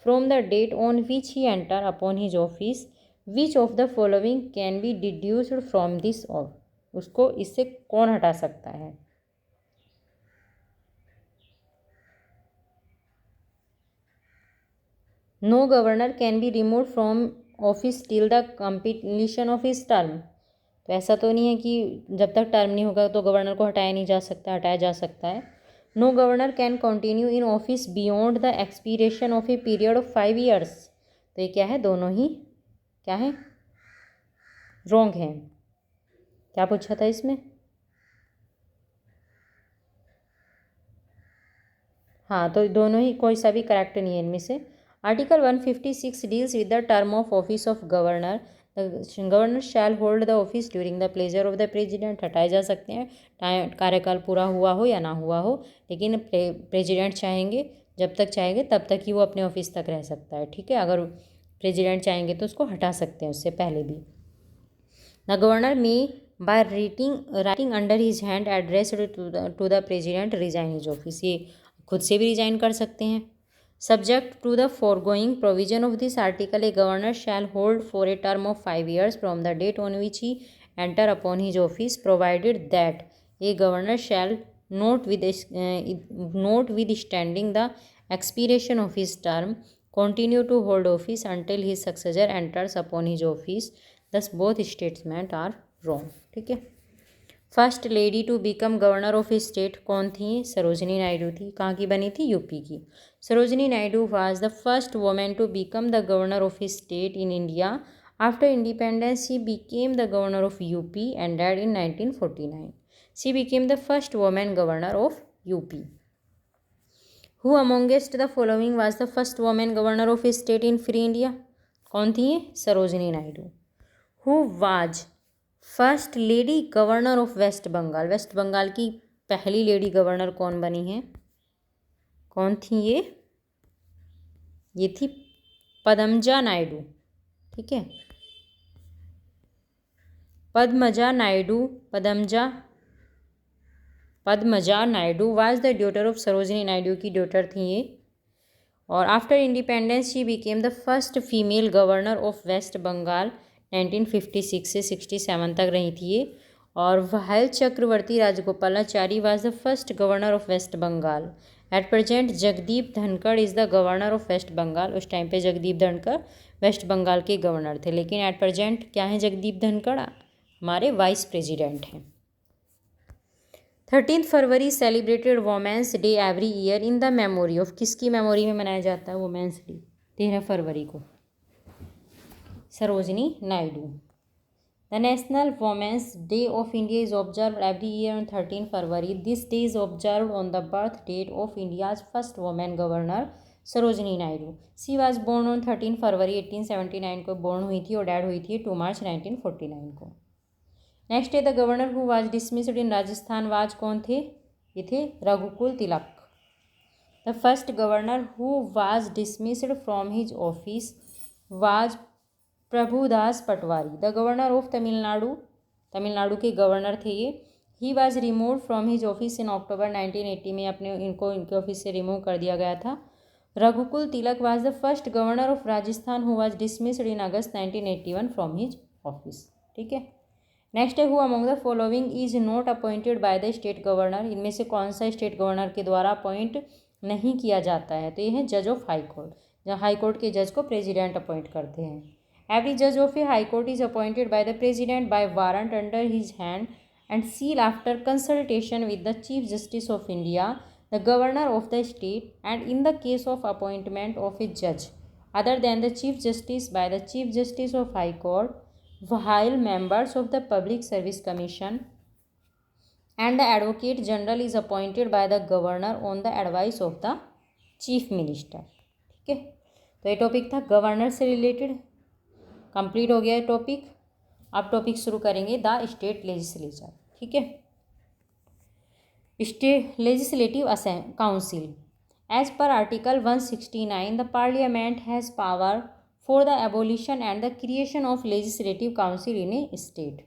[SPEAKER 1] from the date on which he enter upon his office. Which of the following can be deduced from this of. उसको इससे कौन हटा सकता है? No governor can be remove from office till the completion of his term. तो ऐसा तो नहीं है कि जब तक टर्म नहीं होगा तो गवर्नर को हटाया नहीं जा सकता, हटाया जा सकता है। No governor can continue in office beyond the expiration of a period of 5 years. तो ये क्या है, दोनों ही क्या है, रॉन्ग है। क्या पूछा था इसमें, हाँ, तो दोनों ही, कोई सा भी करेक्ट नहीं है इनमें से। Article 156 deals with the term of office of governor. Governor shall hold the office during the pleasure of the president. हटाए जा सकते हैं कार्यकाल पूरा हुआ हो या ना हुआ हो, लेकिन प्रेजिडेंट चाहेंगे, जब तक चाहेंगे तब तक ही वो अपने ऑफिस तक रह सकता है। ठीक है, अगर प्रेजिडेंट चाहेंगे तो उसको हटा सकते हैं उससे पहले भी। The governor may by writing under his hand address to the president resign his office. ये खुद से भी रिजाइन कर सकते हैं। Subject to the foregoing provision of this article a governor shall hold for a term of 5 years from the date on which he enter upon his office, provided that a governor shall notwithstanding the expiration of his term continue to hold office until his successor enters upon his office. Thus both statements are wrong. ठीक है। First lady to become governor of state कौन थी, सरोजनी नायडू थी। कहाँ की बनी थी, UP की। Sarojini Naidu was the first women to become the governor of state in India. After independence she became the governor of UP and died in 1949. She became the first women governor of UP. Who amongst the following was the first woman governor of a state in free India? कौन थी ये, Sarojini Naidu. Who was first lady governor of West Bengal. West Bengal की पहली lady governor कौन बनी है, कौन थी ये थी पद्मजा नायडू। ठीक है, Padmaja Naidu was the daughter of Sarojini Naidu की डॉटर थी ये। और after independence she became the first female governor of West Bengal. 1956 से 67 तक रही थी ये। और while Chakravarti Rajagopalachari was the first governor of West Bengal. At present Jagdeep Dhankhar is the governor of West Bengal. उस टाइम पे जगदीप धनखड़ वेस्ट बंगाल के गवर्नर थे, लेकिन एट प्रेजेंट क्या है, जगदीप धनखड़ हमारे वाइस प्रेसिडेंट हैं। 13 February celebrated women's day every year in the memory of. किसकी मेमोरी में मनाया जाता है वोमेंस डे 13 फरवरी को, Sarojini Naidu. The national women's day of India is observe every year on 13 February. This day is observe on the birth date of India's first women governor Sarojini Naidu. She was born on 13 February 1879 को born हुई थी और dad हुई थी 2 मार्च 1949 को। Next day the governor who was dismissed in Rajasthan was कौन थे, ये थे Raghukul Tilak. The first governor who was dismissed from his office was Prabhudas Patwari. The governor of Tamil Nadu, Tamil Nadu के गवर्नर थे ये। He was remove from his office in October 1980 में इनके office से रिमूव कर दिया गया था। Raghukul Tilak was the first governor of Rajasthan who was dismissed in August 1981 from his office. ठीक है। नेक्स्ट है who among the following is not appointed by the state governor. इनमें से कौन सा स्टेट गवर्नर के द्वारा अपॉइंट नहीं किया जाता है, तो ये है जज ऑफ हाई कोर्ट। जहाँ हाई कोर्ट के जज को प्रेसिडेंट अपॉइंट करते हैं। एवरी जज of a high court is appointed by the president bye warrant under his hand and seal after consultation with the chief justice of India, the governor of the state, and in the case of appointment of a जज other than the chief justice by the chief justice of high court, while members of the Public Service Commission and the Advocate General is appointed by the Governor on the advice of the Chief Minister। ठीक है, तो ये topic था governor से related, complete हो गया है topic. अब टॉपिक शुरू करेंगे द स्टेट लेजिस्लेचर। ठीक है, state legislative council. As per article 169 the parliament has power for the abolition and the creation of legislative council in a state.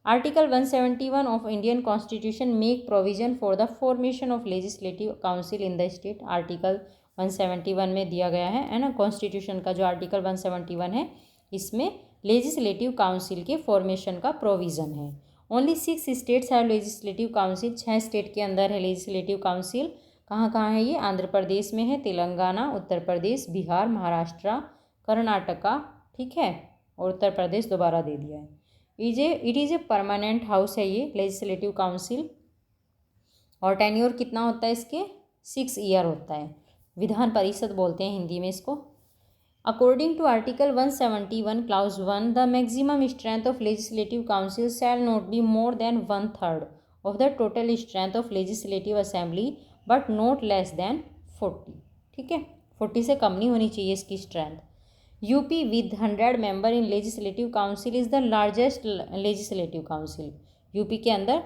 [SPEAKER 1] Article 171 of Indian Constitution make provision for the formation of legislative council in the state। Article 171 में दिया गया है ना, constitution का जो article 171 है इसमें legislative council के फॉर्मेशन का प्रोविज़न है। Only 6 states have legislative council. 6 state के अंदर है लेजिस्लेटिव काउंसिल। कहाँ कहाँ है ये? आंध्र प्रदेश में है, तेलंगाना, उत्तर प्रदेश, बिहार, महाराष्ट्र, कर्नाटका, ठीक है, और उत्तर प्रदेश दोबारा दे दिया है। It is a permanent house है ये लेजिस्लेटिव काउंसिल, और टेन्योर कितना होता है इसके? 6 ईयर होता है। विधान परिषद बोलते हैं हिंदी में इसको। According to article 171 clause 1 the maximum strength of legislative council shall not be more than 1/3 of the total strength of legislative assembly but not less than 40, ठीक है, 40 से कम नहीं होनी चाहिए इसकी strength. UP with 100 member in legislative council is the largest legislative council. UP के अंदर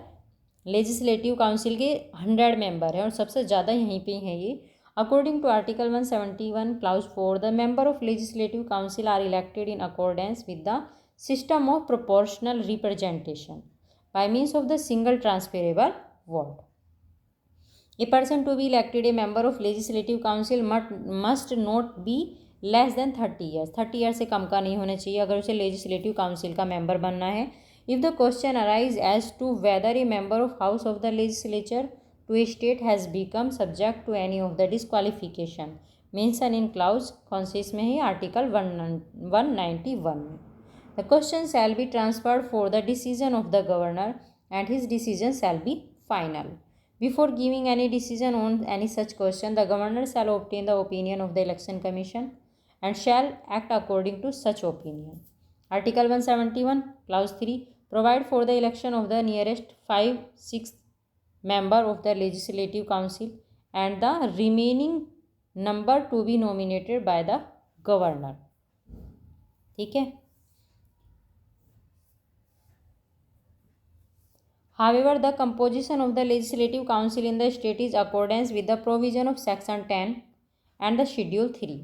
[SPEAKER 1] legislative council के 100 मेंबर हैं और सबसे ज़्यादा यहीं पे है ये। According to article 171 clause 4 the member of legislative council are elected in accordance with the system of proportional representation by means of the single transferable vote. A person to be elected a member of legislative council must not be less than 30 years. 30 year से कम का नहीं होना चाहिए अगर उसे legislative council का member बनना है। If the question arises as to whether a member of House of the Legislature to a state has become subject to any of the disqualification mentioned in clause कौन से इसमें है? Article 191 में। The question shall be transferred for the decision of the governor and his decision shall be final. Before giving any decision on any such question, the governor shall obtain the opinion of the election commission and shall act according to such opinion. Article 171 clause 3 provide for the election of the nearest 5/6 member of the legislative council and the remaining number to be nominated by the governor, ठीक है। However, the composition of the legislative council in the state is accordance with the provision of section 10 and the schedule 3.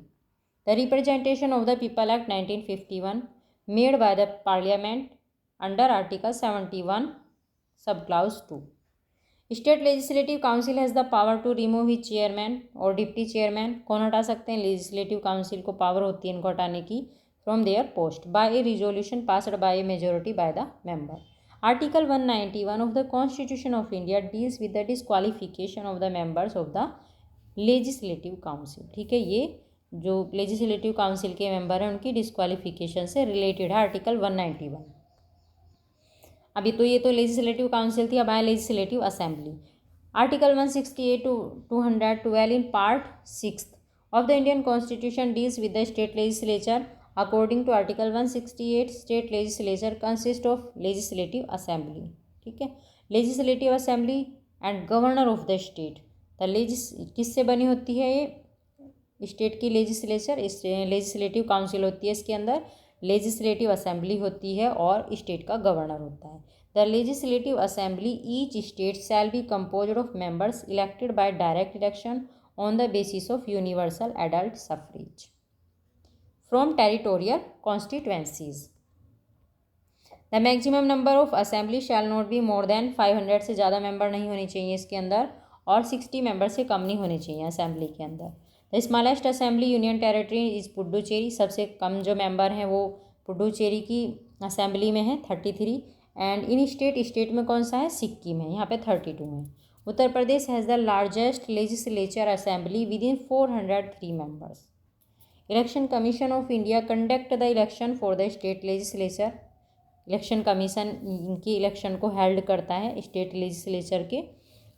[SPEAKER 1] The Representation of the People Act 1951 made by the Parliament under Article 71 subclause 2. State Legislative Council has the power to remove his chairman और deputy chairman. कौन हटा सकते हैं? Legislative council को power होती है इनको हटाने की from their post by a resolution passed by a majority by the member. Article 191 of the constitution of India deals with the disqualification of the members of the legislative council, ठीक है। ये जो legislative council के member हैं उनकी disqualification से related है article 191। अभी तो ये तो लेजिस्लेटिव काउंसिल थी, अब आए legislative assembly. Article 168 to 212 in part 6 of the Indian constitution deals with the state legislature. According to article 168 state legislature consist of legislative assembly, ठीक है। Legislative assembly and governor of the state. The किससे बनी होती है ये? State की legislature, legislative council होती है, इसके अंदर लेजिस्लेटिव असेंबली होती है और स्टेट का गवर्नर होता है। The legislative assembly each state shall be composed of members elected by direct election on the basis of universal adult suffrage from territorial constituencies. The maximum number of assembly shell not be more than 500 से ज़्यादा member नहीं होने चाहिए इसके अंदर, और 60 member से कम नहीं होने चाहिए असेंबली के अंदर। The smallest assembly union territory is Puducherry. सबसे कम जो मेंबर हैं वो पुडुचेरी की असेंबली में है 33। एंड इन स्टेट में कौन सा है? सिक्किम है, यहाँ पे 32 है। Uttar Pradesh has the largest legislature assembly within 403 members. Election commission of India conduct the election for the state legislature. Election commission इनकी इलेक्शन को हेल्ड करता है स्टेट लेजिस्लेचर के।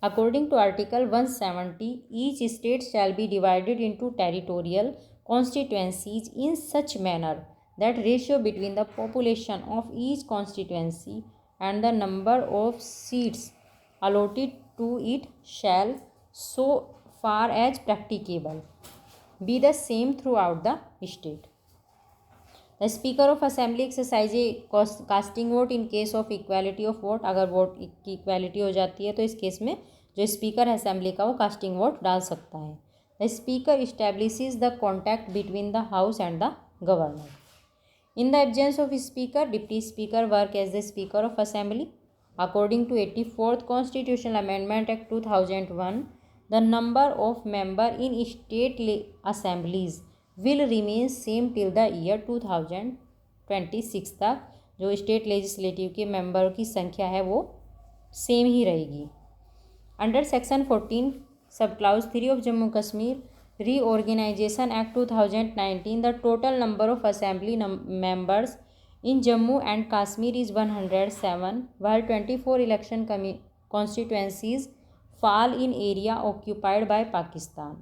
[SPEAKER 1] According to Article 170, each state shall be divided into territorial constituencies in such manner that ratio between the population of each constituency and the number of seats allotted to it shall, so far as practicable, be the same throughout the state. The Speaker of Assembly exercise a casting vote in case of equality of vote। अगर vote की equality हो जाती है तो इस case में जो speaker है असेंबली का वो कास्टिंग वोट डाल सकता है। The speaker establishes the contact between the house and the governor. In the absence of speaker deputy speaker work as the speaker of assembly. According to 84th constitutional amendment act 2001 the number of member in state assemblies will remain same till the year 2026 तक। जो state legislative के member की संख्या है वो same ही रहेगी। Under section 14 sub clause 3 ऑफ Jammu Kashmir reorganisation act 2019, the total number of assembly members in Jammu and Kashmir is 107, while 24 election constituencies fall in area occupied by Pakistan.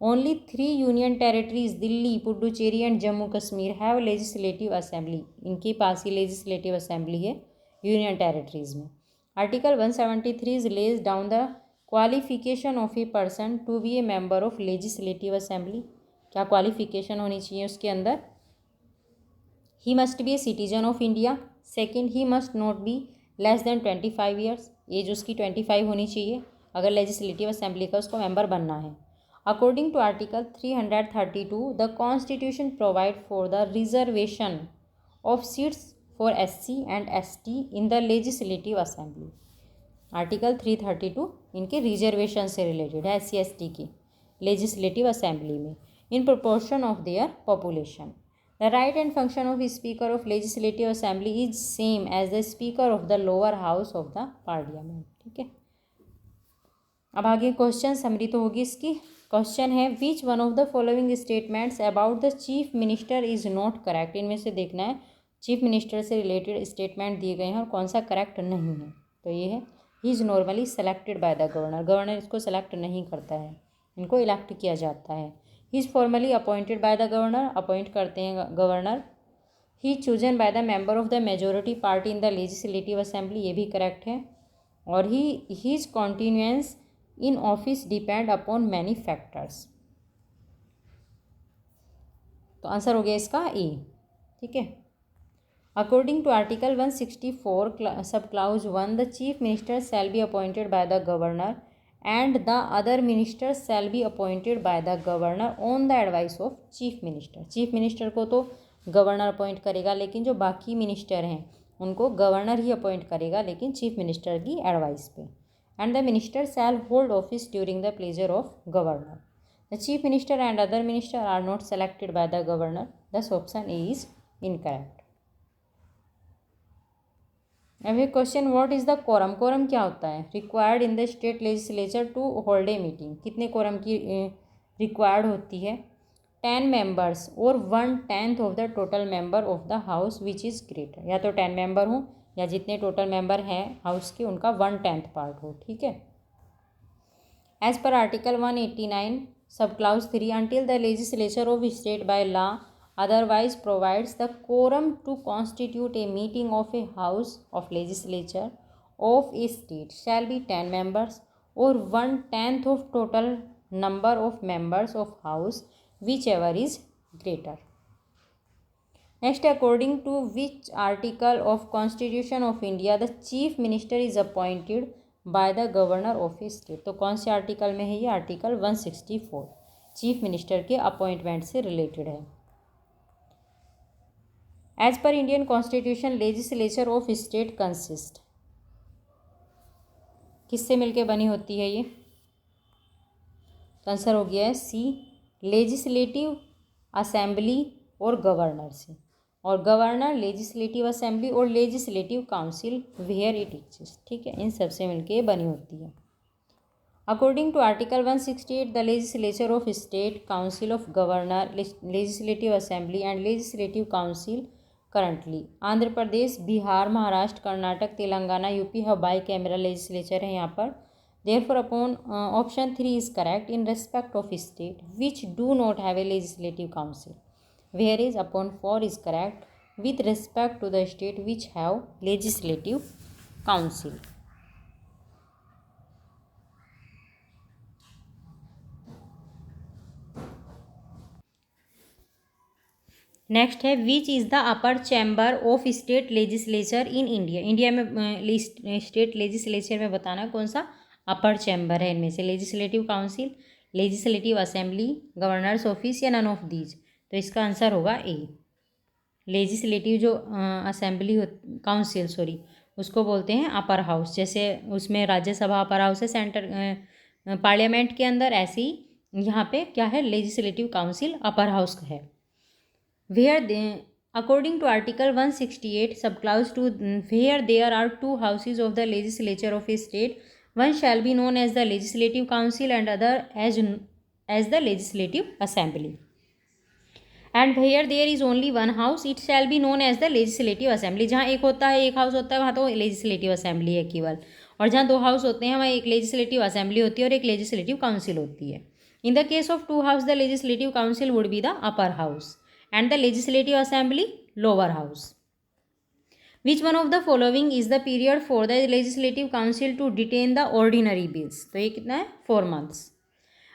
[SPEAKER 1] Only 3 union territories, Delhi, Puducherry and Jammu Kashmir, have legislative assembly. इनके पास ही legislative assembly है union territories में. Article 173 lays down the qualification of a person to be a member of legislative assembly. क्या qualification होनी चाहिए उसके अंदर? He must be a citizen of India. Second, he must not be less than 25 years. As उसकी 25 होनी चाहिए अगर legislative assembly का उसको मेंबर बनना है. According to article 332, the constitution provide for the reservation of seats for SC and ST in the legislative assembly. Article 332 इनके reservation से रिलेटेड है SC ST की लेजिस्लेटिव असेंबली में in proportion of their population. The right and function of Speaker of Legislative Assembly is same as the Speaker of the lower house of the Parliament. ठीक है. अब आगे question summary तो होगी इसकी. Question है which one of the following statements about the chief minister is not correct. इनमें से देखना है चीफ मिनिस्टर से रिलेटेड स्टेटमेंट दिए गए हैं और कौन सा करेक्ट नहीं है. तो ये है he is normally selected by the governor. Governor इसको सेलेक्ट नहीं करता है, इनको इलेक्ट किया जाता है. He is formally appointed by the governor. Appoint करते हैं governor. He chosen by the member of the majority party in the legislative assembly. ये भी करेक्ट है. और his continuance in office depend upon many factors. तो answer हो गया इसका ए. ठीक है. According to article 164 sub clause 1, the chief minister shall be appointed by the governor and the other ministers shall be appointed by the governor on the advice of chief minister. Chief minister को तो governor appoint करेगा, लेकिन जो बाकी minister हैं उनको governor ही appoint करेगा, लेकिन चीफ मिनिस्टर की एडवाइस पे. And the minister shall hold office during the pleasure of governor. The chief minister and other minister are not selected by the governor. Thus option A is incorrect. अब ये question what is the quorum. Quorum क्या होता है? Required in the state legislature to hold a meeting. कितने quorum की required होती है? 10 members और 1/10 of the total member of the house which is greater. या तो 10 मेंबर हो या जितने टोटल मेंबर हैं हाउस के उनका 1/10 पार्ट हो. ठीक है. As per article 189 sub clause 3, until the legislature of state by law otherwise provides the quorum to constitute a meeting of a house of legislature of a state shall be 10 members or 1/10 of total number of members of house whichever is greater. Next, according to which article of Constitution of India the chief minister is appointed by the governor of a state. तो कौन से article में है ये? Article 164 chief minister के appointment से related है. As per Indian constitution legislature of state consist. किससे मिलके बनी होती है ये? आंसर हो गया है सी, लेजिस्लेटिव असेंबली और गवर्नर से. और गवर्नर, लेजिस्लेटिव असेंबली और legislative council where it exist. ठीक है, इन सबसे मिलके बनी होती है. According to article 168 the legislature of state, council of governor, legislative assembly and legislative council currently Andhra Pradesh, Bihar, Maharashtra, Karnataka, Telangana, UP है बाई कैमरा लेजिस्लेचर है यहाँ पर. Therefore upon option 3 is correct in respect of state which do not have a legislative council, where is upon 4 is correct with respect to the state which have legislative council. Next है which is the upper chamber of state legislature in India. India में state legislature में बताना कौन सा upper chamber है इनमें से? Legislative council, legislative assembly, governor's office या नन ऑफ दीज. तो इसका आंसर होगा ए. लेजिस्लेटिव जो असेंबली काउंसिल सॉरी उसको बोलते हैं अपर हाउस. जैसे उसमें राज्यसभा अपर हाउस है सेंटर पार्लियामेंट के अंदर, ऐसे ही यहाँ पे क्या है? लेजिस्लेटिव काउंसिल अपर हाउस है. Where according to Article 168 subclause 2, where there are 2 houses of the legislature of a state one shall be known as the legislative council and other as the legislative assembly. And where there is only one house it shall be known as the legislative assembly. जहाँ एक होता है, एक house होता है, वहाँ तो legislative assembly है केवल, और जहाँ दो हाउस होते हैं वहाँ एक लेजिस्लेटिव असेंबली होती है और एक लेजिस्लेटिव काउंसिल होती है। In the case of two house the legislative council would be the upper house and the legislative assembly lower house. Which one of the following is the period for the legislative council to detain the ordinary bills? तो ये कितना है? 4 months।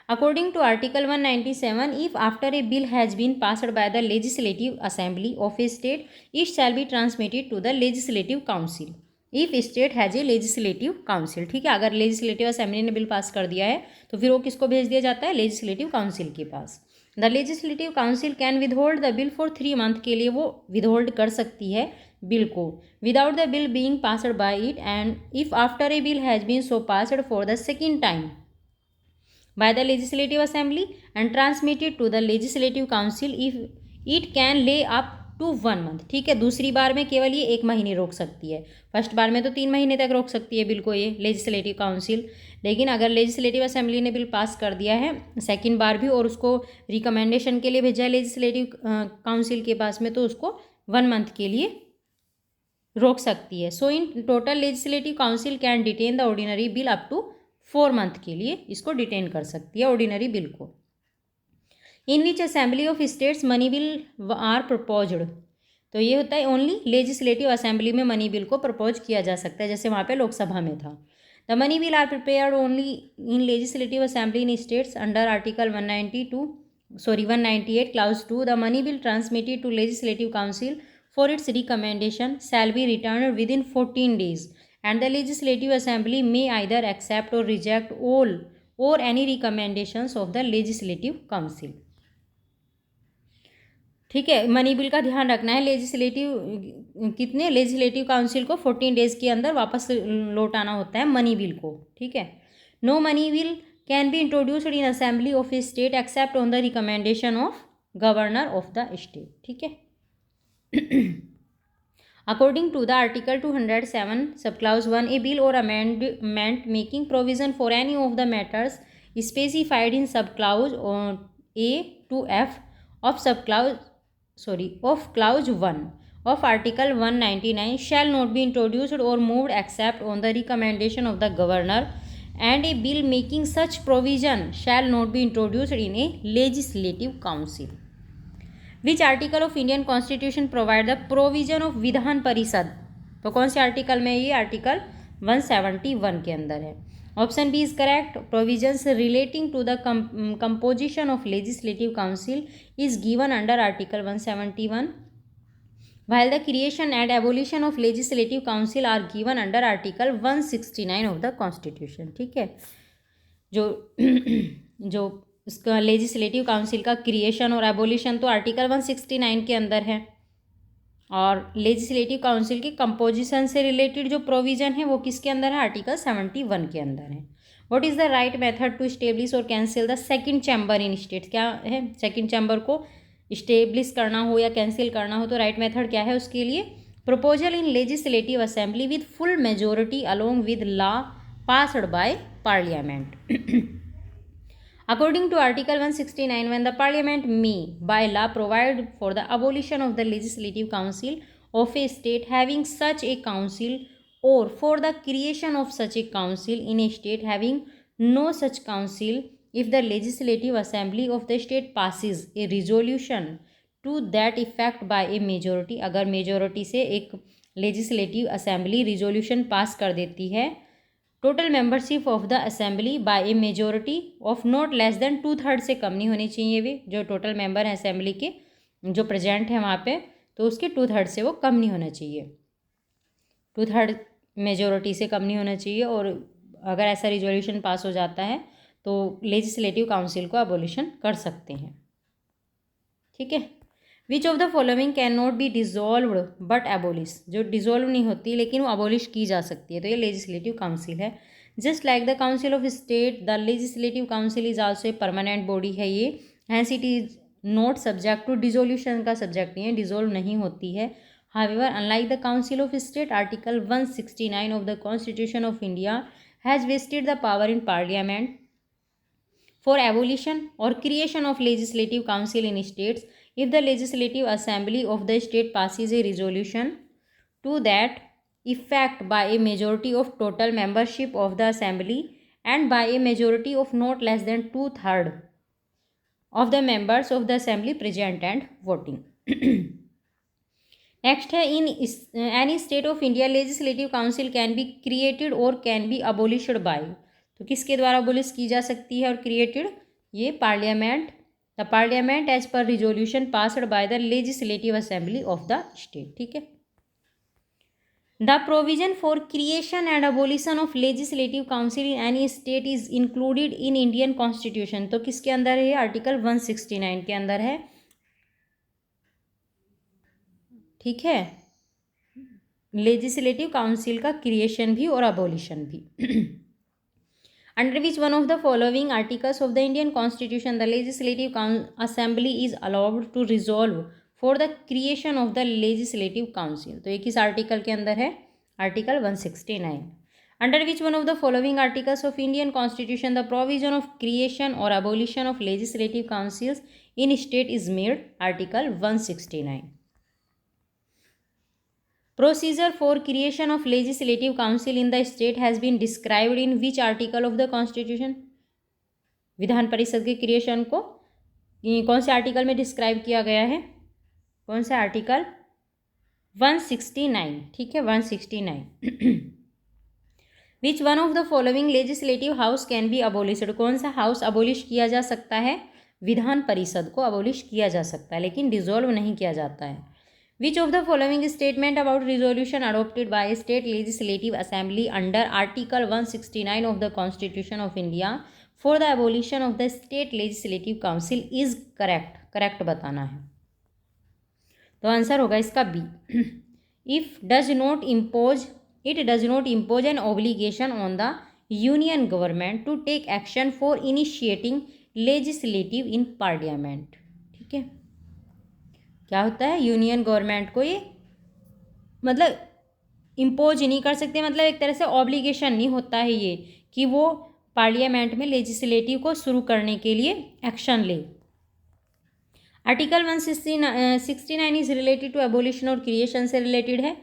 [SPEAKER 1] According to Article 197, if after a bill has been passed by the Legislative Assembly of a state, it shall be transmitted to the Legislative Council. If state has a Legislative Council, ठीक है, अगर Legislative Assembly ने bill pass कर दिया है तो फिर वो किसको भेज दिया जाता है? Legislative Council के पास। The Legislative Council can withhold the bill for 3 months के लिए वो withhold कर सकती है बिल को without the bill being passed by it, and if after a bill has been so passed for the second time by the legislative assembly and transmitted to the legislative council, if it can lay up to 1 month। ठीक है, दूसरी बार में केवल ये 1 महीने रोक सकती है, फर्स्ट बार में तो 3 महीने तक रोक सकती है बिल को ये लेजिस्लेटिव काउंसिल। लेकिन अगर लेजिस्लेटिव असेंबली ने बिल पास कर दिया है सेकंड बार भी और उसको रिकमेंडेशन के लिए भेजा है लेजिस्लेटिव काउंसिल के पास में, तो उसको 1 month के लिए रोक सकती है। So in total legislative council can detain the ordinary bill up to 4 month के लिए इसको डिटेन कर सकती है ऑर्डिनरी बिल को। In which assembly of states money bill are proposed? तो ये होता है ओनली लेजिस्लेटिव असेंबली में मनी बिल को प्रपोज किया जा सकता है, जैसे वहाँ पे लोकसभा में था। The money bill are prepared only in legislative assembly in states under article 198 clause 2। The money bill transmitted to legislative council for its recommendation shall be return within 14 days and the legislative assembly may either accept or reject all or any recommendations of the legislative council। ठीक है, money bill का ध्यान रखना है, legislative council को 14 days के अंदर वापस लौटाना होता है मनी बिल को। ठीक है, no money bill can be introduced in assembly of a state except on the recommendation of governor of the state. ठीक है, According to the Article 207 subclause 1, a bill or amendment making provision for any of the matters specified in subclause A to F of clause 1 of Article 199 shall not be introduced or moved except on the recommendation of the governor, and a bill making such provision shall not be introduced in a legislative council। Which article of Indian constitution provide the provision of Vidhan Parishad? तो कौन से article में? ये article 171 के अंदर है। Option B is correct. Provisions relating to the composition of legislative council is given under article 171 while the creation and abolition of legislative council are given under article 169 of the constitution। ठीक है, जो इसका legislative council का creation और abolition तो article 169 के अंदर है, और लेजिस्लेटिव काउंसिल की कंपोजिशन से रिलेटेड जो प्रोविजन है वो किसके अंदर है? आर्टिकल 71 के अंदर है। What is the right method to establish और cancel the second chamber in state? क्या है? सेकंड चैम्बर को स्टेब्लिश करना हो या कैंसिल करना हो तो राइट मेथड क्या है उसके लिए? Proposal in legislative assembly with full majority along with law passed by parliament. According to Article 169, when the Parliament may, by law, provide for the abolition of the Legislative Council of a state having such a council, or for the creation of such a council in a state having no such council, if the Legislative Assembly of the state passes a resolution to that effect by a majority, अगर majority से एक legislative assembly resolution pass कर देती है, total membership of the assembly bye a majority of not less then 2/3 से कम नहीं होनी चाहिए। वे जो टोटल मेंबर हैं असेंबली के जो प्रेजेंट हैं वहाँ पे, तो उसके 2/3 से वो कम नहीं होना चाहिए, 2/3 मेजोरिटी से कम नहीं होना चाहिए। और अगर ऐसा रिजोल्यूशन पास हो जाता है तो लेजिस्लेटिव काउंसिल को अबोलिशन कर सकते हैं। ठीक है, which of the following can not B dissolved but abolish? जो डिजोल्व नहीं होती लेकिन वो अबोलिश की जा सकती है, तो ये लेजिस्लेटिव काउंसिल है। Just like the council of state, the legislative council is also a permanent body है ये, hence it is not subject to dissolution का सब्जेक्ट नहीं है, डिजोल्व नहीं होती है। However unlike the council of state, article 169 of the constitution of India has vested the power in parliament for abolition or creation of legislative council in states if the legislative assembly of the state passes a resolution to that effect by a majority of total membership of the assembly and by a majority of not less than 2/3 of the members of the assembly present and voting. Next है in any state of India legislative council can be created और can be abolished by, तो किसके द्वारा abolish की जा सकती है और क्रिएटेड, ये parliament, the parliament as per resolution passed by the legislative assembly of the state. ठीक है, the provision for creation and abolition of legislative council in any state is included in Indian constitution, तो किसके अंदर है, article 169 के अंदर है। ठीक है, लेजिस्लेटिव काउंसिल का क्रिएशन भी और अबोलिशन भी। Under which one of the following articles of the Indian constitution the legislative assembly is allowed to resolve for the creation of the legislative council, तो ये किस आर्टिकल के अंदर है, article 169। Under which one of the following articles of Indian constitution the provision of creation और abolition of legislative councils in state is made, article 169। Procedure for creation of legislative council in the state has been described in which article of the constitution? विधान परिषद के creation को कौन से article में describe किया गया है, कौन सा आर्टिकल, 169। ठीक है, 169। विच one of the following legislative house can be abolished, कौन सा हाउस अबोलिश किया जा सकता है, विधान परिषद को अबोलिश किया जा सकता है लेकिन डिसॉल्व नहीं किया जाता है। Which of the following statement about resolution adopted by a state legislative assembly under Article 169 of the Constitution of India for the abolition of the state legislative council is correct? Correct बताना है, तो answer होगा इसका B. If does not impose, it does not impose an obligation on the union government to take action for initiating legislative in parliament. ठीक है, क्या होता है, यूनियन गवर्नमेंट को ये मतलब इम्पोज नहीं कर सकते, मतलब एक तरह से ऑब्लिगेशन नहीं होता है ये कि वो पार्लियामेंट में लेजिस्लेटिव को शुरू करने के लिए एक्शन ले। Article 169 is related to abolition और क्रिएशन से रिलेटेड है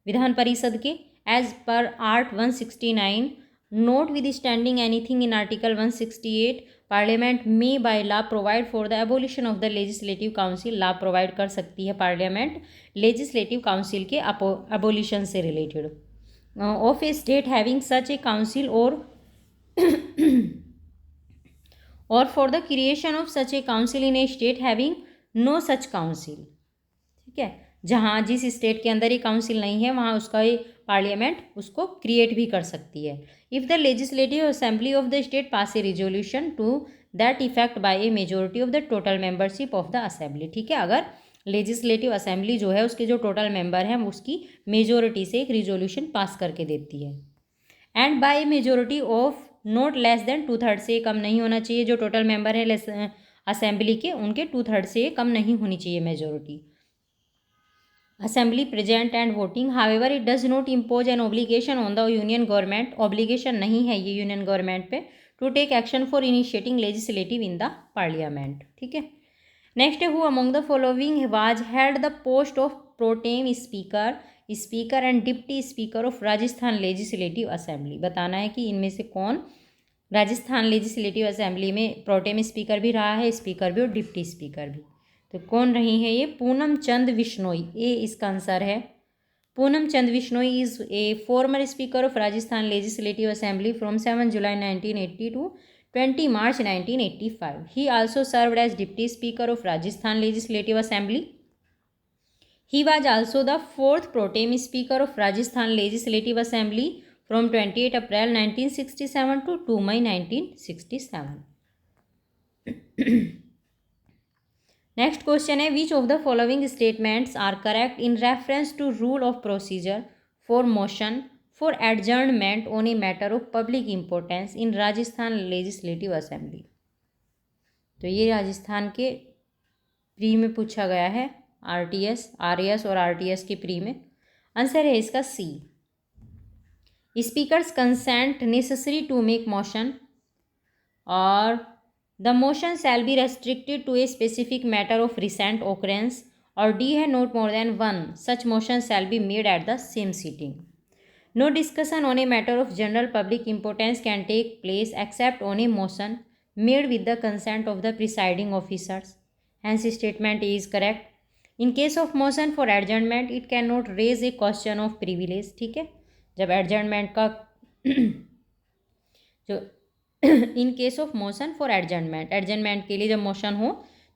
[SPEAKER 1] विधान परिषद के, as per art 169 notwithstanding anything in article 168 parliament may by law provide for the abolition of the legislative council, law provide कर सकती है पार्लियामेंट लेजिस्लेटिव काउंसिल के एबोलिशन से related of a state having such a council और for the creation of such a council in a state having no such council. ठीक है, जहाँ जिस स्टेट के अंदर ये काउंसिल नहीं है वहाँ उसका ये पार्लियामेंट उसको क्रिएट भी कर सकती है। If the legislative assembly of the state pass a resolution to that effect by a majority of the total membership of the assembly. ठीक है, अगर लेजिस्लेटिव असेंबली जो है उसके जो टोटल मेंबर हैं उसकी मेजोरिटी से एक रिजोल्यूशन पास करके देती है, and by majority of not less then 2/3 से कम नहीं होना चाहिए, जो टोटल मेंबर है असेंबली के उनके 2/3 से कम नहीं होनी चाहिए majority assembly present and voting. However it does not impose an obligation on the union government, obligation नहीं है ये यूनियन गवर्नमेंट पे to take action for initiating legislative in the parliament. ठीक है, नेक्स्ट है who among the following was held the post of pro tem speaker and deputy speaker of Rajasthan legislative assembly. बताना है कि इनमें से कौन राजस्थान लेजिस्लेटिव असेंबली में प्रोटेम स्पीकर भी रहा है, स्पीकर भी और डिप्टी स्पीकर भी, तो कौन रही है ये, पूनम चंद बिश्नोई, ए इसका आंसर है। Poonam Chand Bishnoi is a former speaker of Rajasthan legislative assembly from 7 July 1980 to 20 March 1985। He also served as deputy speaker of Rajasthan legislative assembly. He was also the 4th pro tem speaker of Rajasthan legislative assembly from 28 April 1967 to 2 May 1967। Next question है which of the following statements are correct in reference to rule of procedure for motion for adjournment on a matter of public importance in Rajasthan legislative assembly. तो ये राजस्थान के pre में पूछा गया है, RS और RTS के प्री में। आंसर है इसका सी। Speaker's consent necessary to make motion, or the motion shall be restricted to a specific matter of recent occurrence, or D है not more than one such motion shall be made at the same sitting. No discussion on a matter of general public importance can take place except on a motion made with the consent of the presiding officers. Hence statement A is correct. In case of motion for adjournment, it cannot raise a question of privilege. ठीक है, जब adjournment का जो इन case of motion for adjournment के लिए जब motion हो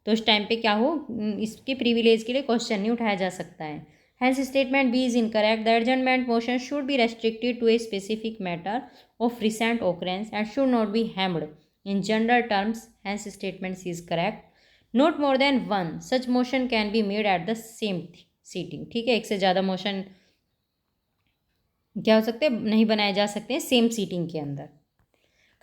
[SPEAKER 1] तो उस टाइम पे क्या हो, इसके प्रिविलेज के लिए क्वेश्चन नहीं उठाया जा सकता है. Hence statement B is incorrect. The adjournment motion should be restricted to a specific matter of recent occurrence and should not be hammered in general terms. Hence statement C is correct. Not more than one such motion can be made at the same sitting. ठीक है, एक से ज़्यादा motion क्या हो सकते हैं, नहीं बनाए जा सकते हैं सेम सीटिंग के अंदर.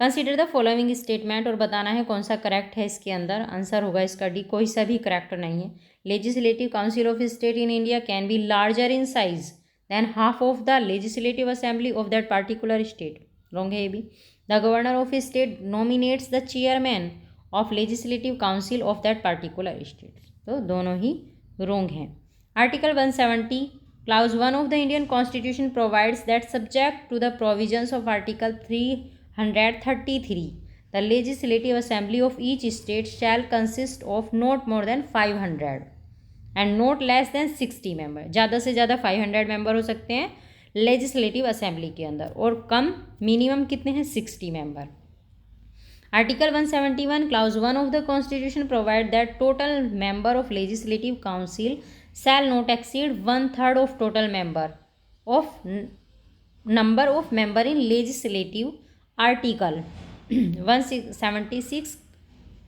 [SPEAKER 1] कंसिडर द फॉलोइंग स्टेटमेंट, और बताना है कौन सा करेक्ट है इसके अंदर. आंसर होगा इसका डी, कोई सा भी करेक्ट नहीं है. Legislative council of state in India can be larger in size than half of the legislative assembly of that particular state. Wrong है ये भी. The governor of state nominates the chairman of legislative council of that particular state. तो दोनों ही wrong हैं. Article 170 clause 1 of the Indian constitution provides that subject to the provisions of article 333 the legislative assembly of each state shall consist of not more than 500 and not less than 60 member. ज़्यादा से ज़्यादा 500 member हो सकते हैं legislative assembly के अंदर, और कम minimum कितने हैं, 60 member. Article 171 clause 1 of the constitution provide that total member of legislative council shall not exceed 1/3 of total number of member in legislative. Article 176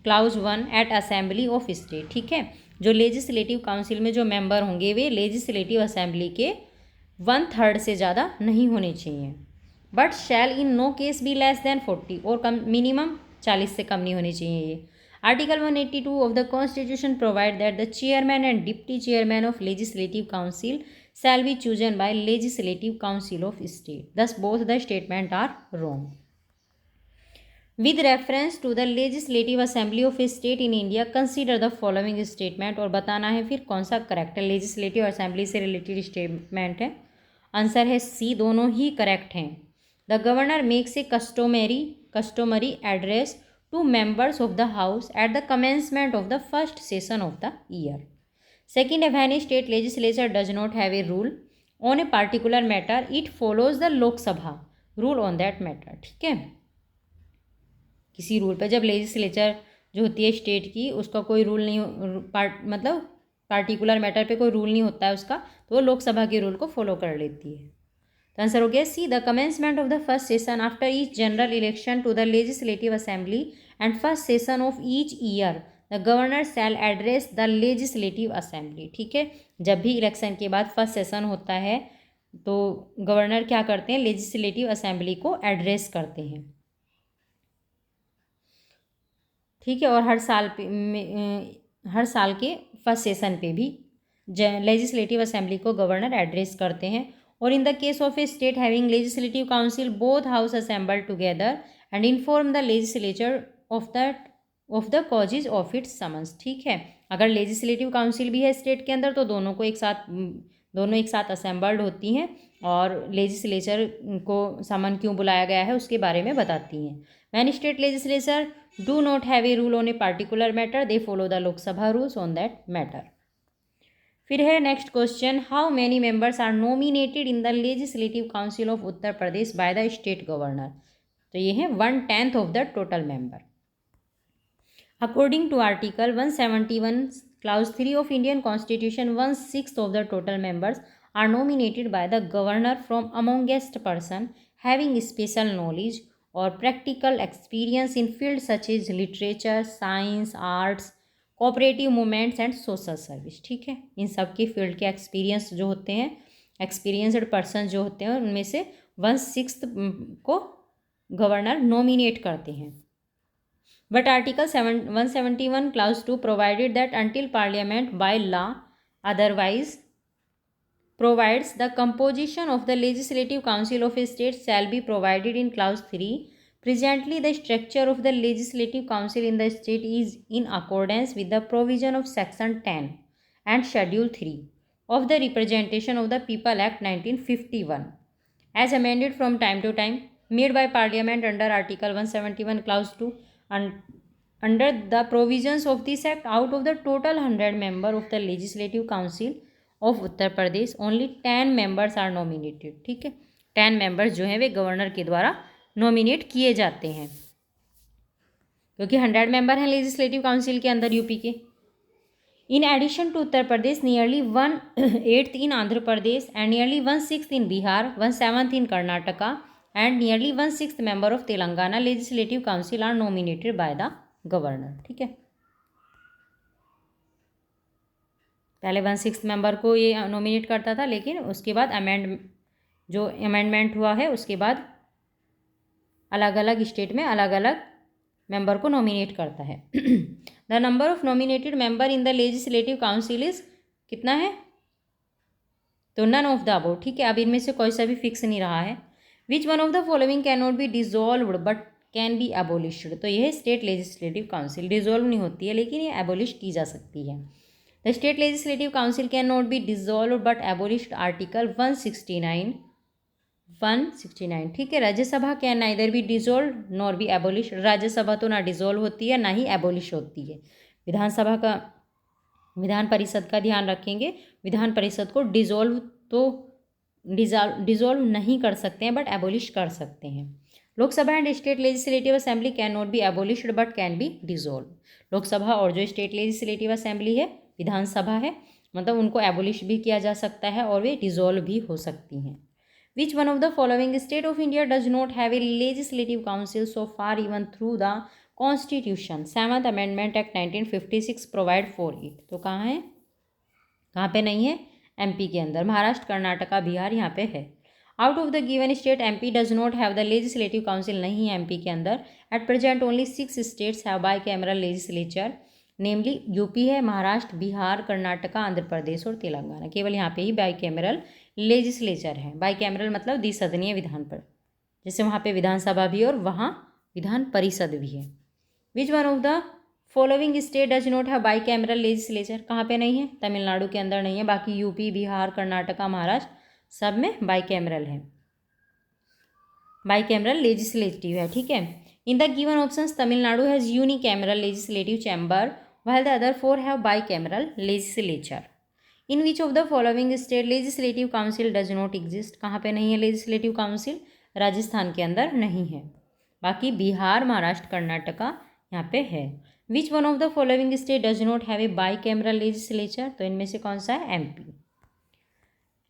[SPEAKER 1] clause 1 at assembly of state. ठीक है, जो legislative council में जो member होंगे वे legislative assembly के 1/3 से ज़्यादा नहीं होने चाहिए. But shall in no case be less than 40, और कम मिनिमम 40 से कम नहीं होनी चाहिए ये. Article 182 of the constitution provide that the chairman and deputy chairman of legislative council shall be chosen by legislative council of state. Thus both the statement are wrong. With reference to the legislative assembly of a state in India, consider the following statement, और बताना है फिर कौन सा correct है. Legislative assembly से related statement है. Answer है सी, दोनों ही करेक्ट हैं. The governor makes a customary address to members of the house at the commencement of the first session of the year. Second, if any state legislature does not have a rule on a particular matter, it follows the Lok Sabha rule on that matter. ठीक है, किसी rule पर जब legislature जो होती है state की, उसका कोई रूल नहीं मतलब पार्टिकुलर मैटर पे कोई रूल नहीं होता है उसका, तो वो लोकसभा के रूल को फॉलो कर लेती है. तो आंसर हो गया C, the commencement of the first session after each general election to the legislative assembly and first session of each year the governor shall address the legislative assembly. ठीक है, जब भी इलेक्शन के बाद फर्स्ट सेशन होता है तो governor क्या करते हैं, लेजिस्लेटिव असेंबली को एड्रेस करते हैं. ठीक है, और हर साल के फर्स्ट सेशन पे भी लेजिस्लेटिव असेंबली को गवर्नर एड्रेस करते हैं. और इन the case of a state having legislative council both house assemble together and inform the legislature of the causes of its summons. ठीक है, अगर लेजिस्लेटिव काउंसिल भी है स्टेट के अंदर तो दोनों एक साथ असेंबल्ड होती हैं और लेजिस्लेचर को समन क्यों बुलाया गया है उसके बारे में बताती हैं. When state legislature do not have a rule on a particular matter they follow the Lok Sabha rules on that matter. फिर है next question, how many members are nominated in the legislative council of Uttar Pradesh by the state governor. तो ये है 1/10 of the total member. According to Article 171, Clause 3 of Indian Constitution, 1/6 of the total members are nominated by the governor from amongst person having special knowledge or practical experience in fields such as literature, science, arts, cooperative movements and social service. ठीक है, इन सब के field के experience जो होते हैं, experienced person जो होते हैं, उनमें से 1/6 को गवर्नर नॉमिनेट करते हैं. But Article 171 Clause 2 provided that until Parliament by law otherwise provides the composition of the legislative council of a state shall be provided in clause 3. Presently, the structure of the legislative council in the state is in accordance with the provision of section 10 and schedule 3 of the Representation of the People Act 1951 as amended from time to time, made by Parliament under Article 171 clause 2 and under the provisions of this act. Out of the total 100 members of the Legislative Council of Uttar Pradesh only 10 members are nominated. ठीक है, 10 members जो हैं वे governor के द्वारा nominate किए जाते हैं, क्योंकि 100 मेंबर हैं लेजिस्लेटिव काउंसिल के अंदर यूपी के. In addition to Uttar Pradesh nearly 1/8 in Andhra Pradesh and nearly 1/6 in Bihar, 1/7 in Karnataka and nearly 1/6 member of Telangana legislative council are nominated by the governor. ठीक है, पहले 1/6 मेंबर को ये नॉमिनेट करता था, लेकिन उसके बाद अमेंडमेंट हुआ है, उसके बाद अलग अलग स्टेट में अलग अलग मेंबर को नॉमिनेट करता है. The number of nominated member in the legislative council is कितना है, तो नन ऑफ द अबव. ठीक है, अब इनमें से कोई सा भी फिक्स नहीं रहा है. Which one of the following can not B dissolved but can be एबोलिश्ड. तो यह स्टेट लेजिस्लेटिव काउंसिल डिजॉल्व नहीं होती है, लेकिन ये एबोलिश की जा सकती है. The state legislative council can not be dissolve but एबोलिश्ड. Article 169. ठीक है, Rajya Sabha can neither be dissolve nor be abolish. Rajya Sabha तो ना डिजॉल्व होती है ना ही एबोलिश होती है. विधानसभा का, विधान परिषद का ध्यान रखेंगे, विधान परिषद को डिजॉल्व नहीं कर सकते हैं बट एबोलिश कर सकते हैं. Lok Sabha and state legislative assembly can not B एबोलिश्ड but can be dissolve. Lok Sabha और जो स्टेट लेजिस्लेटिव असेंबली है, विधानसभा है, मतलब उनको एबोलिश भी किया जा सकता है और वे डिजॉल्व भी हो सकती हैं. विच one of the following state of India does not have a legislative council so far even through the constitution. 7th amendment act 1956 provide for it. तो कहाँ है, कहाँ पे नहीं है, एमपी के अंदर. महाराष्ट्र, कर्नाटका, बिहार यहाँ पे है. Out of the given state MP does not have the legislative council. नहीं है एमपी के अंदर. At present only 6 states have by cameral legislature, namely UP है, महाराष्ट्र, बिहार, कर्नाटका, आंध्र प्रदेश और तेलंगाना. केवल यहाँ पे ही बाई कैमरल लेजिस्लेचर है. बाई कैमरल मतलब द्विसदनीय विधान पर, जैसे वहाँ पे विधानसभा भी और वहाँ विधान परिषद भी है. Which one of the following state does not have by cameral legislature. कहाँ पे नहीं है, तमिलनाडु के अंदर नहीं है, बाकी यूपी, बिहार, कर्नाटका, महाराष्ट्र सब में बाई कैमरल है, बाई कैमरल लेजिस्लेटिव है. ठीक है, in the given options Tamil Nadu has unicameral legislative chamber while the other 4 have bicameral legislature. In which of the following state legislative council does not exist. कहाँ पे नहीं है legislative council, राजस्थान के अंदर नहीं है, बाकी बिहार, महाराष्ट्र, कर्नाटका यहाँ पे है. Which one of the following state does not have a bicameral legislature. तो इनमें से कौन सा है, MP.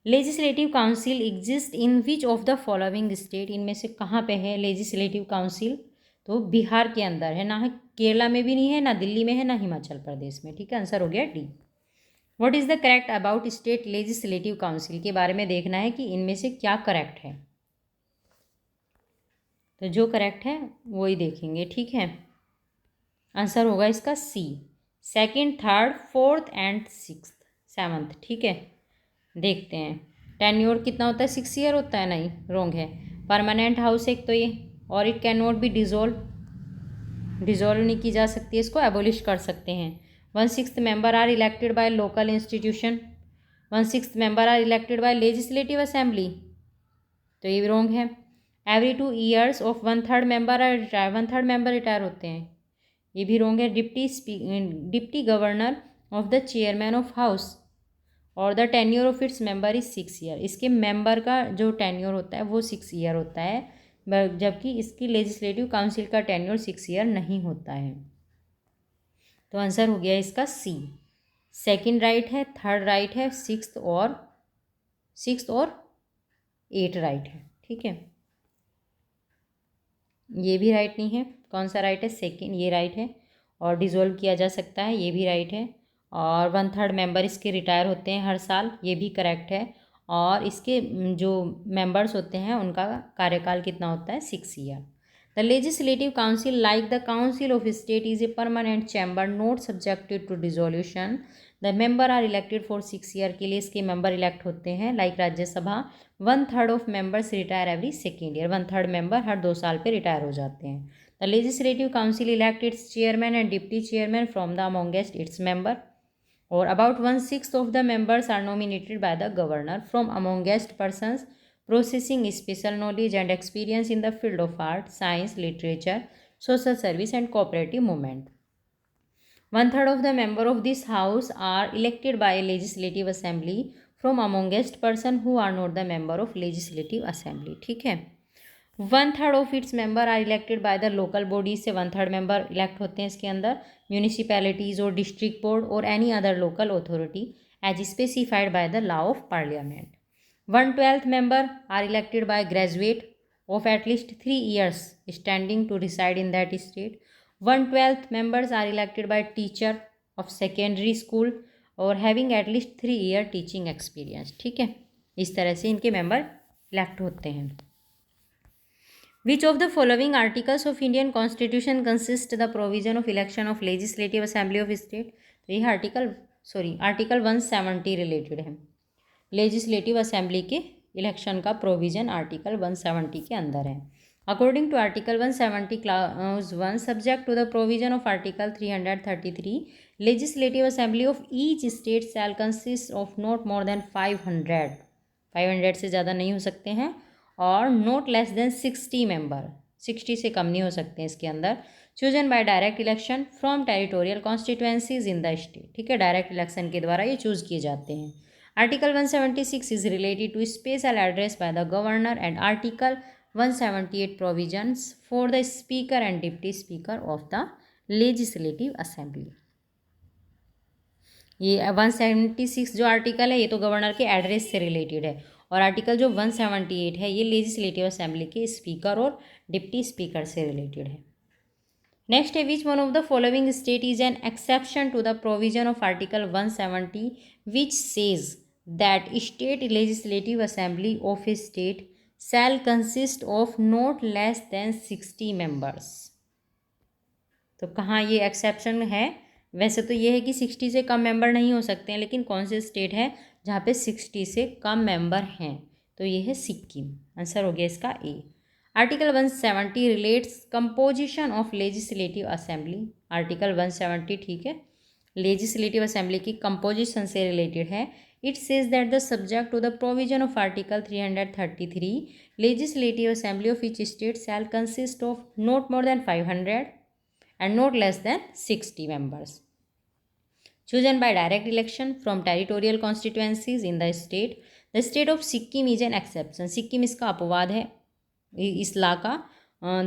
[SPEAKER 1] Legislative council exist in which of the following state. इनमें से कहाँ पे है लेजिस्लेटिव काउंसिल, तो बिहार के अंदर है, ना है केरला में भी नहीं है, ना दिल्ली में है, ना हिमाचल प्रदेश में. ठीक है, आंसर हो गया D. What is the correct about state legislative council. के बारे में देखना है कि इनमें से क्या करेक्ट है, तो जो करेक्ट है वो ही देखेंगे. ठीक है, आंसर होगा इसका सी. 2nd, 3rd, 4th and 6th, 7th. ठीक है, देखते हैं. टेन्योर कितना होता है, 6 ईयर होता है. नहीं, रॉन्ग है. परमानेंट हाउस एक तो ये, और it can not be dissolve नहीं की जा सकती, इसको एबोलिश कर सकते हैं. 1/6 member are elected by local institution. 1/6 member are elected by legislative assembly, तो ये भी रॉन्ग है. Every 2 years of 1/3 member are retire. 1/3 member retire होते हैं, ये भी रॉन्ग है. Deputy governor of the chairman of house और the tenure of its member is 6 year. इसके मेंबर का जो टेन्योर होता है वो 6 ईयर होता है, जबकि इसकी लेजिस्लेटिव काउंसिल का टेन्योर 6 ईयर नहीं होता है. तो आंसर हो गया इसका सी. 2nd राइट है, 3rd राइट है, 6th और 8 राइट है. ठीक है, ये भी राइट नहीं है. कौन सा राइट है, 2nd, ये राइट है. और डिज़ोल्व किया जा सकता है, ये भी राइट है. और 1/3 मेंबर इसके रिटायर होते हैं हर साल, ये भी करेक्ट है. और इसके जो मेंबर्स होते हैं उनका कार्यकाल कितना होता है, 6 year. The Legislative Council, like the Council of State, is a permanent chamber not subjected to dissolution. The member are elected for 6 year के लिए इसके member elect होते हैं. Like Rajya Sabha, 1/3 of members retire every second year. 1/3 member हर 2 साल पे retire हो जाते हैं. The Legislative Council elect its chairman and deputy chairman from the amongst its member. Or about 1/6 of the members are nominated by the governor from amongst persons possessing special knowledge and experience in the field of art, science, literature, social service and cooperative movement. 1/3 of the member of this house are elected by a legislative assembly from amongst person who are not the member of legislative assembly. ठीक है. 1/3 of its member are elected by the local bodies से 1/3 member elect होते हैं इसके अंदर municipalities और district board और any other local authority as specified by the law of parliament. 1/12 member are elected by graduate of at least 3 years standing to reside in that state. 1/12 members are elected by teacher of secondary school और having at least 3 year teaching experience. ठीक है, इस तरह से इनके member elect होते हैं. Which of the following articles of Indian Constitution consist the provision of election of Legislative Assembly of State? तो ये आर्टिकल 170 रिलेटेड है. लेजिस्लेटिव असेंबली के इलेक्शन का प्रोविजन आर्टिकल 170 के अंदर है. According to article 170 clause 1, subject to the provision of article 333, legislative assembly of each state shall consist of not more than 500 से ज़्यादा नहीं हो सकते हैं और नॉट लेस देन 60 मेंबर, 60 से कम नहीं हो सकते हैं इसके अंदर. Chosen bye direct election from territorial constituencies in the state. ठीक है, डायरेक्ट इलेक्शन के द्वारा ये चूज किए जाते हैं. Article 176 is related to special address by the governor and Article 178 provisions for the speaker and deputy speaker of the legislative assembly. ये 176 जो आर्टिकल है ये तो गवर्नर के एड्रेस से रिलेटेड है और आर्टिकल जो 178 है ये लेजिस्लेटिव असेंबली के स्पीकर और डिप्टी स्पीकर से रिलेटेड है. नेक्स्ट है which one of the following state is an exception to the provision of article 170 which says that state legislative assembly of a state shall consist of not less than 60 members. तो कहाँ ये exception है? वैसे तो ये है कि 60 से कम मेंबर नहीं हो सकते हैं, लेकिन कौन से स्टेट है जहाँ पे 60 से कम मेंबर हैं? तो ये है सिक्किम. आंसर हो गया इसका A. Article 170 relates composition of legislative assembly. Article 170 ठीक है लेजिस्लेटिव असेंबली की कंपोजिशन से रिलेटेड है. It says that the subject to the provision of article 333 legislative assembly of each state shall consist of not more than 500 and not less than 60 members. Chosen by direct election from territorial constituencies in the state. The state of Sikkim is an exception. Sikkim इसका अपवाद है इस ला का.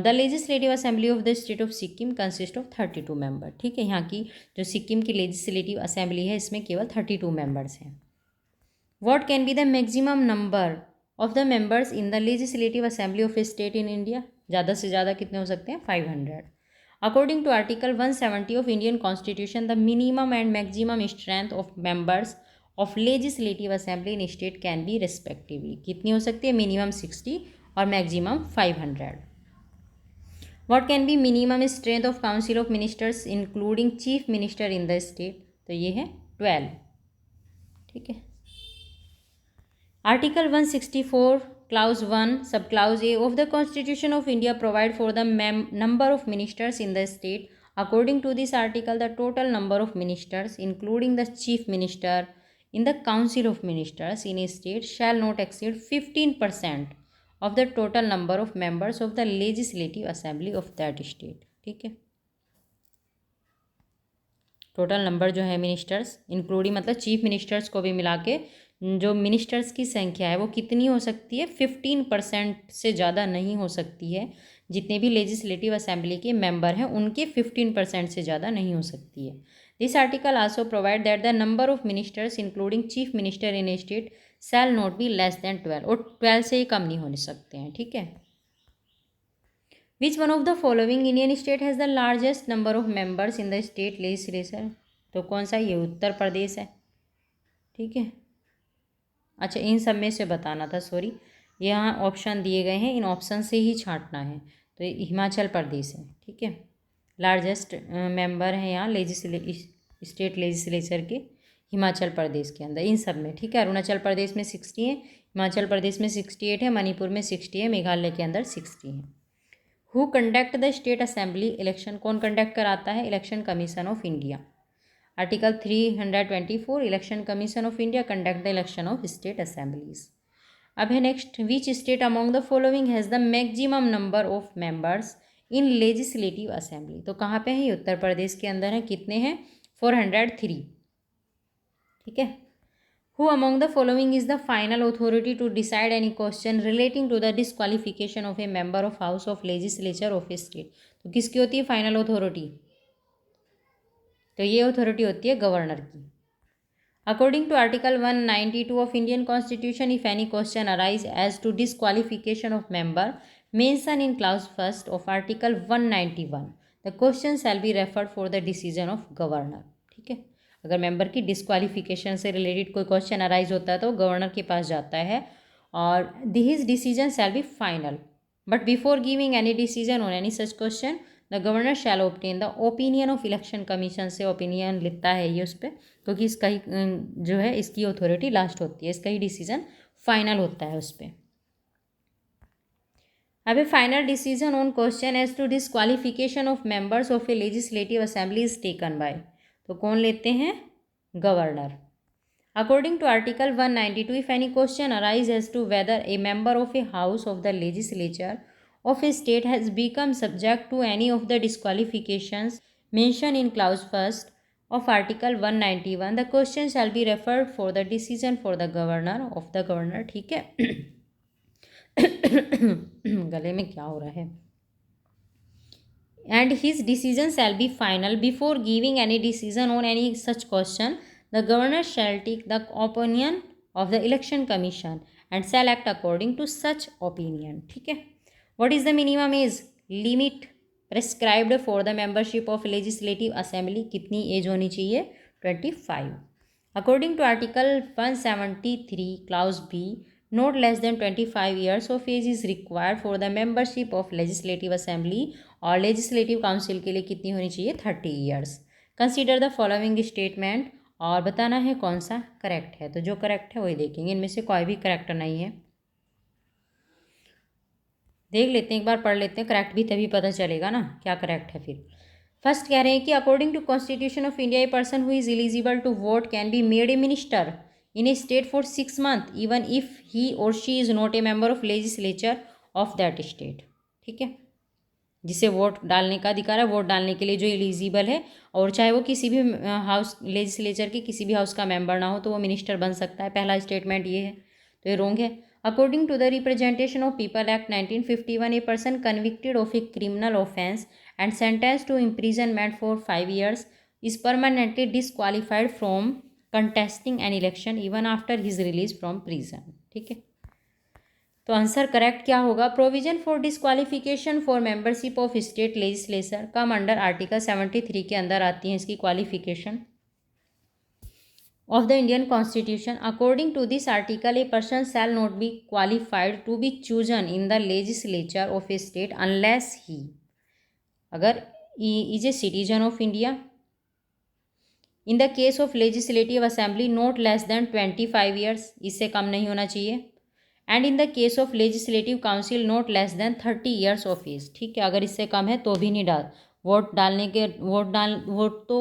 [SPEAKER 1] The legislative assembly of the state of Sikkim consists of 32 members. ठीक है, यहाँ की जो सिक्किम की legislative assembly है इसमें केवल 32 members हैं. What can be the maximum number of the members in the legislative assembly of a state in India? ज़्यादा से ज़्यादा कितने हो सकते हैं? 500. According to Article 170 of Indian Constitution, the minimum and maximum strength of members of Legislative Assembly in state can be respectively. कितनी हो सकती है? मिनिमम 60 और maximum 500. What can be minimum strength of Council of Ministers including Chief Minister in the state? तो ये है 12. ठीक है. Article 164 Clause 1 Subclause A of the Constitution of India provide for the number of ministers in the state. According to this article, the total number of ministers, including the chief minister, in the Council of Ministers in a state shall not exceed 15% of the total number of members of the Legislative Assembly of that state. ठीक है, total number जो है ministers including मतलब chief ministers को भी मिला के जो मिनिस्टर्स की संख्या है वो कितनी हो सकती है? 15% से ज़्यादा नहीं हो सकती है. जितने भी लेजिस्लेटिव असेंबली के मेंबर हैं उनके 15% से ज़्यादा नहीं हो सकती है. This article also provide that the number of ministers including chief minister in a state shall not be less then 12 और 12 से ही कम नहीं हो सकते हैं. ठीक है. Which one of the following Indian state has the largest number of members in the state legislature? तो कौन सा? ये उत्तर प्रदेश है. ठीक है. अच्छा, इन सब में से बताना था, सॉरी, यहाँ ऑप्शन दिए गए हैं, इन ऑप्शन से ही छांटना है. तो ये हिमाचल प्रदेश है, ठीक है। लार्जेस्ट मेंबर है यहाँ स्टेट लेजिस्लेचर के हिमाचल प्रदेश के अंदर, इन सब में, ठीक है। अरुणाचल प्रदेश में 60 है, हिमाचल प्रदेश में 68 है, मणिपुर में 60 है, मेघालय के अंदर 60 है। Who conduct the state assembly election, कौन कंडक्ट कराता है? Election commission of India. Article 324, election commission of India conduct the election of state assemblies. अब है next, which state among the following has the maximum number of members in legislative assembly. तो कहाँ पे है? उत्तर प्रदेश के अंदर है। कितने हैं? 403, ठीक है। Who among the following is the final authority to decide any question relating to the disqualification of a member of house of legislature of a state. तो किसकी होती है फाइनल अथॉरिटी? तो ये अथॉरिटी होती है गवर्नर की। According to Article 192 of Indian Constitution, if any question arise as to disqualification of member mentioned in clause 1st of Article 191, the question shall be referred for the decision of governor, ठीक है। अगर member की disqualification से related कोई question arise होता है तो governor के पास जाता है और his decision shall be final, but before giving any decision on any such question the governor shall obtain the opinion of election commission, से ओपिनियन लिखता है ये उस पर, क्योंकि इसका ही जो है इसकी अथॉरिटी लास्ट होती है, इसका ही डिसीजन फाइनल होता है उस पर। अब a final decision on question as to disqualification of members of a legislative assembly is taken by, तो कौन लेते हैं? Governor. According to article 192, if any question arise as to whether a member of a house of the legislature of a state has become subject to any of the disqualifications mentioned in clause 1st of article 191, the question shall be referred for the decision for the governor of the governor, ठीक है। गले में क्या हो रहा है? And his decision shall be final. Before giving any decision on any such question, the governor shall take the opinion of the election commission and shall act according to such opinion, ठीक है। What is the minimum age limit prescribed for the membership of legislative assembly? कितनी as होनी चाहिए? 25. According to Article 173 Clause B, not less than 25 years of age is required for the membership of legislative assembly, और legislative council के लिए कितनी होनी चाहिए? 30 years. Consider the following statement, और बताना है कौन सा करेक्ट है। तो जो करेक्ट है वही देखेंगे, इनमें से कोई भी करेक्ट नहीं है। देख लेते हैं, एक बार पढ़ लेते हैं, करेक्ट भी तभी पता चलेगा ना क्या करेक्ट है। फिर फर्स्ट कह रहे हैं कि according to constitution of India a person who is eligible to vote can be made a minister in a state for 6 months even if he और she is not a member of legislature of that state, ठीक है। जिसे vote डालने का अधिकार है, vote डालने के लिए जो एलिजिबल है, और चाहे वो किसी भी हाउस लेजिस्लेचर के किसी भी हाउस का मेंबर ना हो तो वो मिनिस्टर बन सकता है। पहला स्टेटमेंट ये है, तो ये रॉन्ग है। According to the Representation of People Act 1951, a person convicted of a criminal offence and sentenced to imprisonment for 5 years is permanently disqualified from contesting an election even after his release from prison, ठीक है। तो answer correct क्या होगा? Provision for disqualification for membership of state legislature come under article 73 के अंदर आती है इसकी qualification of the Indian Constitution. According to this article, a person shall not be qualified to be chosen in the legislature of a state unless he अगर is a citizen of India, in the case of legislative assembly not less than 25 years, इससे कम नहीं होना चाहिए, and in the case of legislative council not less than 30 years of age, ठीक है। अगर इससे कम है तो भी नहीं डाल वोट डालने के वोट तो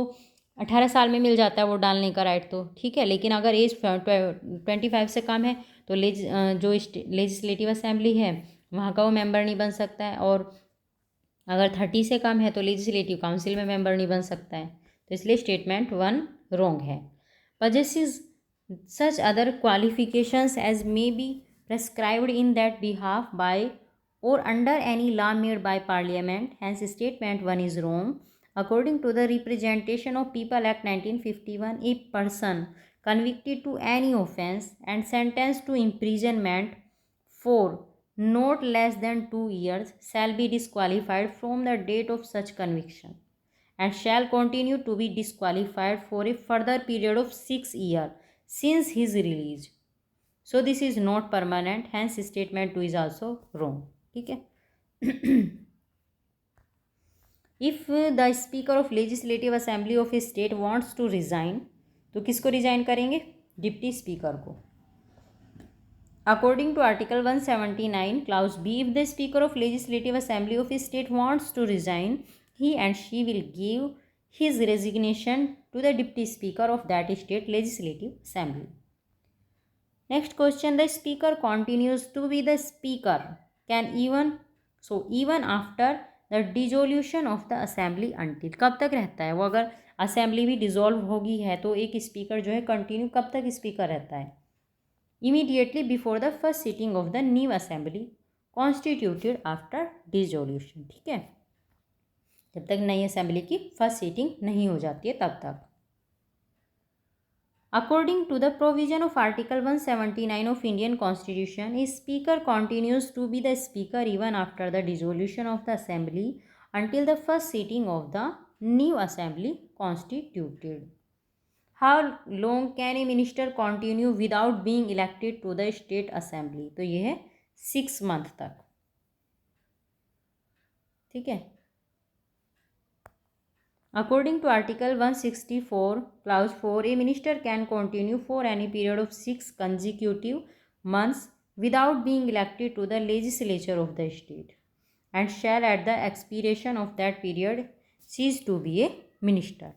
[SPEAKER 1] 18 साल में मिल जाता है वोट डालने का राइट, तो ठीक है। लेकिन अगर एज 25 से कम है तो जो लेजिस्लेटिव असेंबली है वहाँ का वो मेंबर नहीं बन सकता है, और अगर 30 से कम है तो लेजिस्लेटिव काउंसिल में मेंबर नहीं बन सकता है। तो इसलिए स्टेटमेंट 1 रॉन्ग है। possesses such other qualifications as may be prescribed in that behalf by or under any law made by parliament, hence statement 1 is wrong. According to the Representation of People Act 1951, a person convicted to any offence and sentenced to imprisonment for not less than 2 years shall be disqualified from the date of such conviction and shall continue to be disqualified for a further period of 6 years since his release. So this is not permanent, hence statement 2 is also wrong, ठीक है। If the speaker of legislative assembly of a state wants to resign, तो किसको resign करेंगे? Deputy speaker को। According to article 179 clause B, if the speaker of legislative assembly of a state wants to resign, he and she will give his resignation to the deputy speaker of that state legislative assembly. Next question, the speaker continues to be the speaker can even after the dissolution of the assembly until, कब तक रहता है वो? अगर assembly भी dissolve होगी है तो एक स्पीकर जो है कंटिन्यू कब तक स्पीकर रहता है? Immediately before the first sitting of the new assembly constituted after dissolution. ठीक है, जब तक नई असेंबली की फर्स्ट सीटिंग नहीं हो जाती है तब तक। According to the provision of article 179 of Indian constitution, a speaker continues to be the speaker even after the dissolution of the assembly until the first sitting of the new assembly constituted. How long can a minister continue without being elected to the state assembly? तो ये है 6 month तक। ठीक है, according to article 164 clause 4, a minister can continue for any period of 6 consecutive months without being elected to the legislature of the state and shall at the expiration of that period cease to be a minister.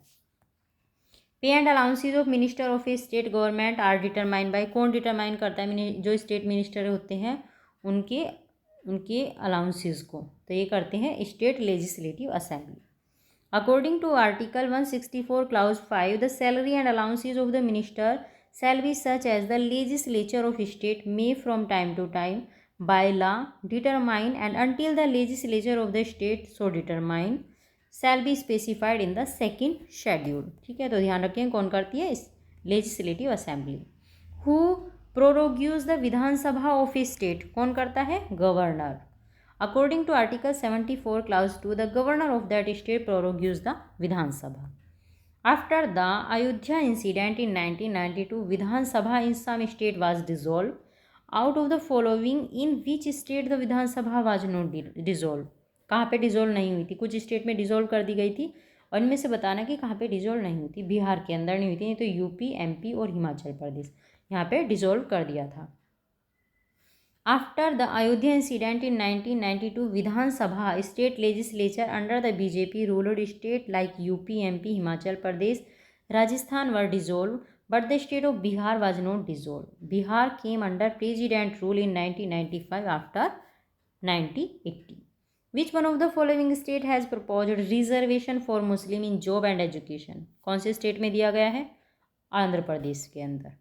[SPEAKER 1] Pay and allowances of minister of a state government are determined by, कौन determine करता है? जो state minister होते हैं उनके allowances को, तो ये करते हैं state legislative assembly. According to Article 164 Clause 5, the salary and allowances of the minister shall be such as the legislature of state may from time to time by law determine, and until the legislature of the state so determine shall be specified in the second schedule. ठीक है, तो ध्यान रखें कौन करती है? Legislative assembly. Who prorogues the Vidhan Sabha of a state, कौन करता है? Governor. According to Article 74 Clause 2, the governor of that state prorogues the Vidhan Sabha. After the Ayodhya incident in 1992, Vidhan Sabha in some state was dissolved. Out of the following, in which state the Vidhan Sabha was not dissolved? कहाँ पे dissolve नहीं हुई थी? कुछ state में dissolve कर दी गई थी और इनमें से बताना कि कहाँ पे डिसॉल्व नहीं हुई थी। बिहार के अंदर नहीं हुई थी, नहीं तो यूपी, एमपी और हिमाचल प्रदेश यहाँ पे डिसॉल्व कर दिया था। After the Ayodhya incident in 1992, Vidhan Sabha, state legislature under the BJP ruled state like UP, MP, Himachal Pradesh, Rajasthan were dissolved, but the state of Bihar was not dissolved. Bihar came under president rule in 1995 after 1980. Which one of the following state has proposed reservation for Muslim in job and education? कौन से state में दिया गया है? आंध्र प्रदेश के अंदर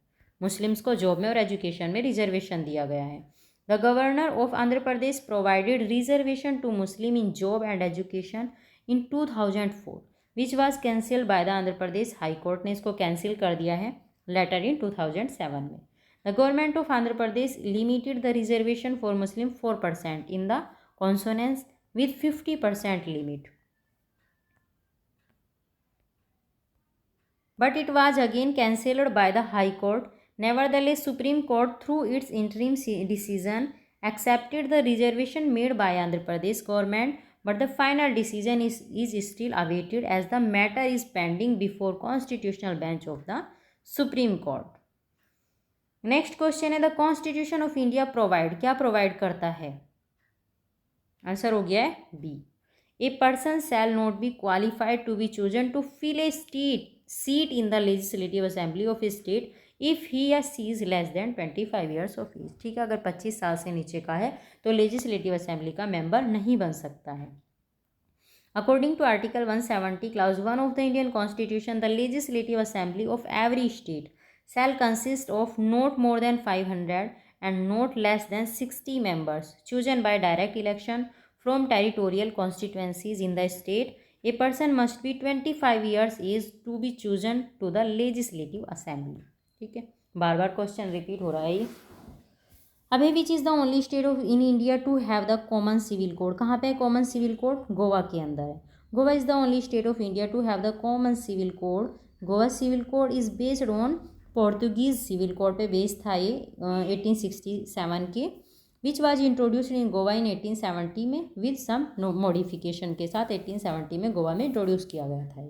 [SPEAKER 1] Muslims को job में और एजुकेशन में रिजर्वेशन दिया गया है। The governor of Andhra Pradesh provided reservation to Muslim in job and education in 2004, which was cancelled by the Andhra Pradesh High Court ने इसको कैंसिल कर दिया है later in 2007 में। The government of Andhra Pradesh limited the reservation for Muslim 4% in the consonance with 50% limit, but it was again cancelled by the High Court. Nevertheless, Supreme Court through its interim decision accepted the reservation made by Andhra Pradesh government, but the final decision is still awaited as the matter is pending before constitutional bench of the Supreme Court. Next question है, the Constitution of India provide, क्या provide करता है? Answer हो गया है B. A person shall not be qualified to be chosen to fill a seat in the legislative assembly of a state if he or she is less than 25 years of age. ठीक है, अगर 25 साल से नीचे का है तो legislative assembly का मेंबर नहीं बन सकता है। According to Article 170 Clause 1 of the Indian Constitution, the legislative assembly of every state shall consist of not more than 500 and not less than 60 members chosen by direct election from territorial constituencies in the state. A person must be 25 years age to be chosen to the legislative assembly. ठीक है, बार बार question repeat हो रहा है ये। अभी which is the only state of in India to have the common civil code? कहाँ पे है कॉमन सिविल कोड? गोवा के अंदर है। Goa is the only state of India to have the common civil code. Goa civil code is based on Portuguese civil code पे based था ये 1867 के, which was introduced in Goa in 1870 में विद सम मॉडिफिकेशन के साथ 1870 में गोवा में इंट्रोड्यूस किया गया था।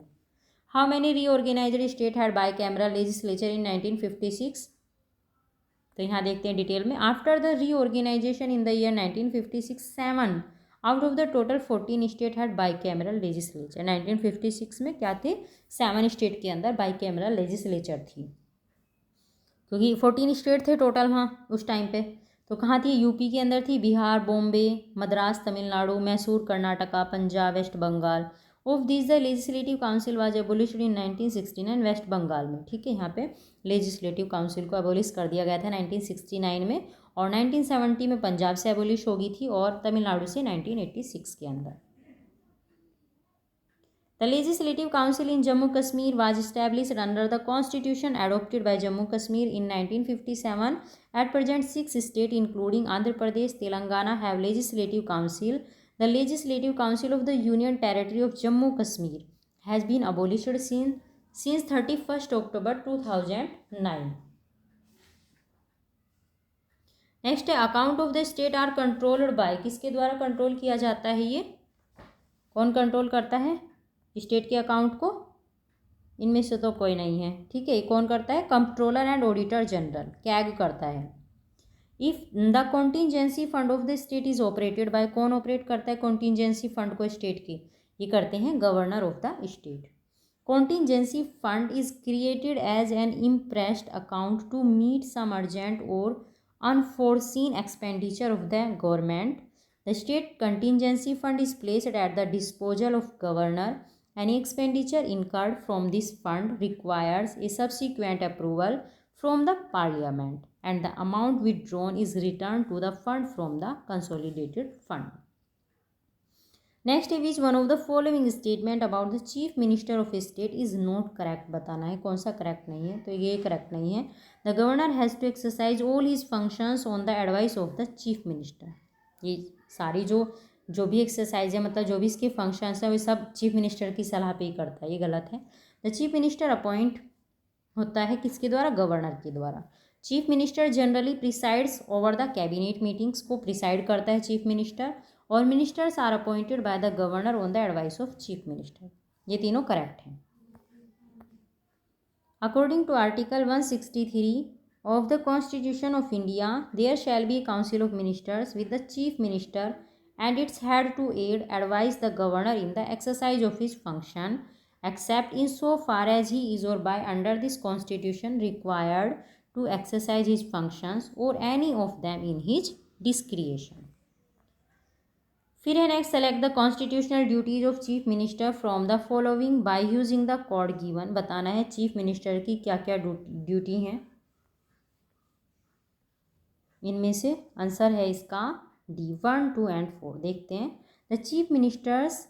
[SPEAKER 1] How many reorganised state had bicameral legislature in 1956? तो यहाँ देखते हैं डिटेल में। After the reorganisation in the year 1956 7 out of the total 14 state had bicameral legislature. 1956 में क्या थे, 7 स्टेट के अंदर बाई कैमरल लेजिस्लेचर थी, क्योंकि 14 स्टेट थे टोटल वहाँ उस टाइम पे। तो कहाँ थी, यूपी के अंदर थी, Bihar, Bombay, Madras, Tamil Nadu, Mysore, Karnataka, Punjab, West Bengal. Of this the legislative council was abolished in 1969 West Bengal में। ठीक है, यहाँ पे लेजिस्लेटिव काउंसिल को एबोलिश कर दिया गया था 1969 में, और 1970 में पंजाब से एबोलिश हो गई थी और तमिलनाडु से 1986 के अंदर। The Legislative Council in Jammu Kashmir was established under the Constitution adopted by Jammu Kashmir in 1957. At present, 6 states including Andhra Pradesh, Telangana have Legislative Council. The Legislative Council of the Union Territory of Jammu Kashmir has been abolished since 31st October 2009. Next है, account of the state are controlled by, किसके द्वारा control किया जाता है, ये कौन control करता है स्टेट के अकाउंट को? इनमें से तो कोई नहीं है। ठीक है, कौन करता है, controller and auditor general, CAG करता है। If the contingency fund of the state is operated by, कौन ऑपरेट करता है कॉन्टीजेंसी फंड को स्टेट की? ये करते हैं governor of the state. Contingency fund is created as an impressed account to meet some urgent और unforeseen expenditure of the government. The state contingency fund is placed at the disposal of governor. Any expenditure incurred from this fund requires a subsequent approval from the parliament, and the amount withdrawn is returned to the fund from the consolidated fund. Next है, which one of the following statement about the chief minister of state is not correct, बताना है कौन सा correct नहीं है। तो ये correct नहीं है। The governor has to exercise all his functions on the advice of the chief minister. ये सारी जो भी एक्सरसाइज है, मतलब जो भी इसके फंक्शंस है, वो सब चीफ मिनिस्टर की सलाह पे ही करता है, ये गलत है। द चीफ मिनिस्टर अपॉइंट होता है किसके द्वारा, गवर्नर के द्वारा। Chief minister generally presides over the cabinet meetings, को प्रिसाइड करता है चीफ मिनिस्टर, और ministers are appointed by the governor on the advice of chief minister. ये तीनों करेक्ट हैं। According to article 163 of the constitution of India, there shall be council of ministers with the chief minister and its head to aid advice the governor in the exercise of his function, except in so far as he is or by under this constitution required to exercise his functions or any of them in his discretion. फिर है next, select the constitutional duties of chief minister from the following by using the code given. बताना है chief minister की क्या क्या duty हैं। इनमें से आंसर है इसका डी, 1, 2 एंड 4। देखते हैं। The chief ministers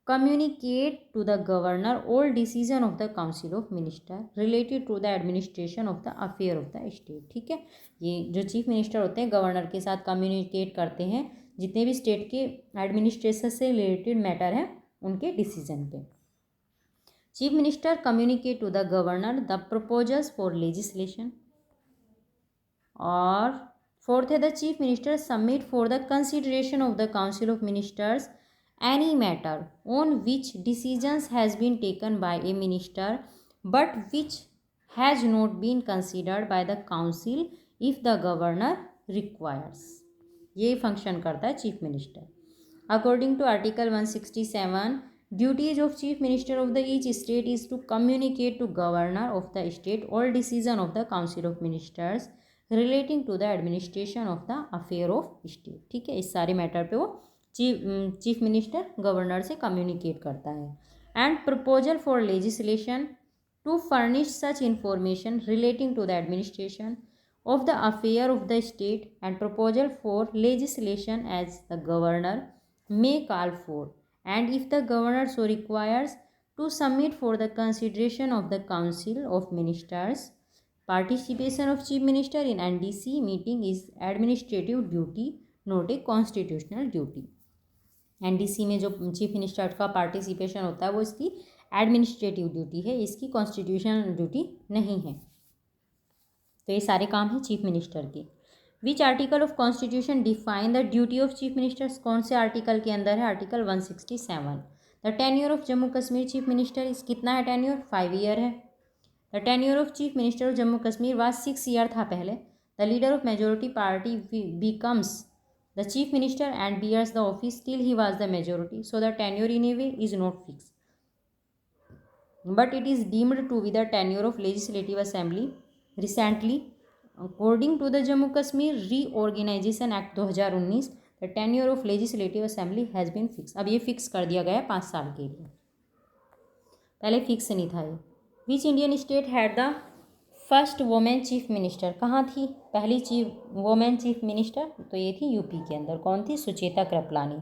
[SPEAKER 1] communicate to the governor all decision of the council of minister related to the administration of the affair of the state। ठीक है, ये जो चीफ मिनिस्टर होते हैं गवर्नर के साथ कम्युनिकेट करते हैं जितने भी स्टेट के एडमिनिस्ट्रेशन से रिलेटेड मैटर हैं उनके डिसीजन पे। Chief minister communicate to the governor the proposals for legislation. और फोर्थ है, the chief minister submit for the consideration of the council of ministers any matter on which decisions has been taken by a minister but which has not been considered by the council if the governor requires। ये function करता है chief minister. According to article 167, duties of chief minister of the each state is to communicate to governor of the state all decision of the council of ministers relating to the administration of the affair of state. ठीक है, इस सारे matter पे वो chief minister governor से communicate करता है। And proposal for legislation to furnish such information relating to the administration of the affair of the state and proposal for legislation as the governor may call for and if the governor so requires to submit for the consideration of the council of ministers. Participation of chief minister in NDC meeting is administrative duty not a constitutional duty. NDC में जो chief minister का participation होता है वो इसकी administrative duty है, इसकी constitutional duty नहीं है। तो ये सारे काम हैं चीफ मिनिस्टर के। Which article of constitution define the duty of chief ministers, कौन से आर्टिकल के अंदर है? Article 167। The tenure of Jammu Kashmir chief minister is कितना है टेन्योर? 5 ईयर है। The tenure of chief minister of Jammu Kashmir was 6 year था पहले। The leader of majority party becomes the chief minister and bears the office till he was the majority, so the tenure in A way is not fix, but it is deemed to be the tenure of legislative assembly. Recently, according to the Jammu Kashmir Reorganization Act 2019, the tenure of legislative assembly has been fixed. अब ये fix कर दिया गया है 5 साल के लिए, पहले फिक्स नहीं था ये। Which Indian state had the first women chief minister, कहाँ थी पहली वोमेन चीफ मिनिस्टर? तो ये थी यूपी के अंदर। कौन थी? Sucheta Kripalani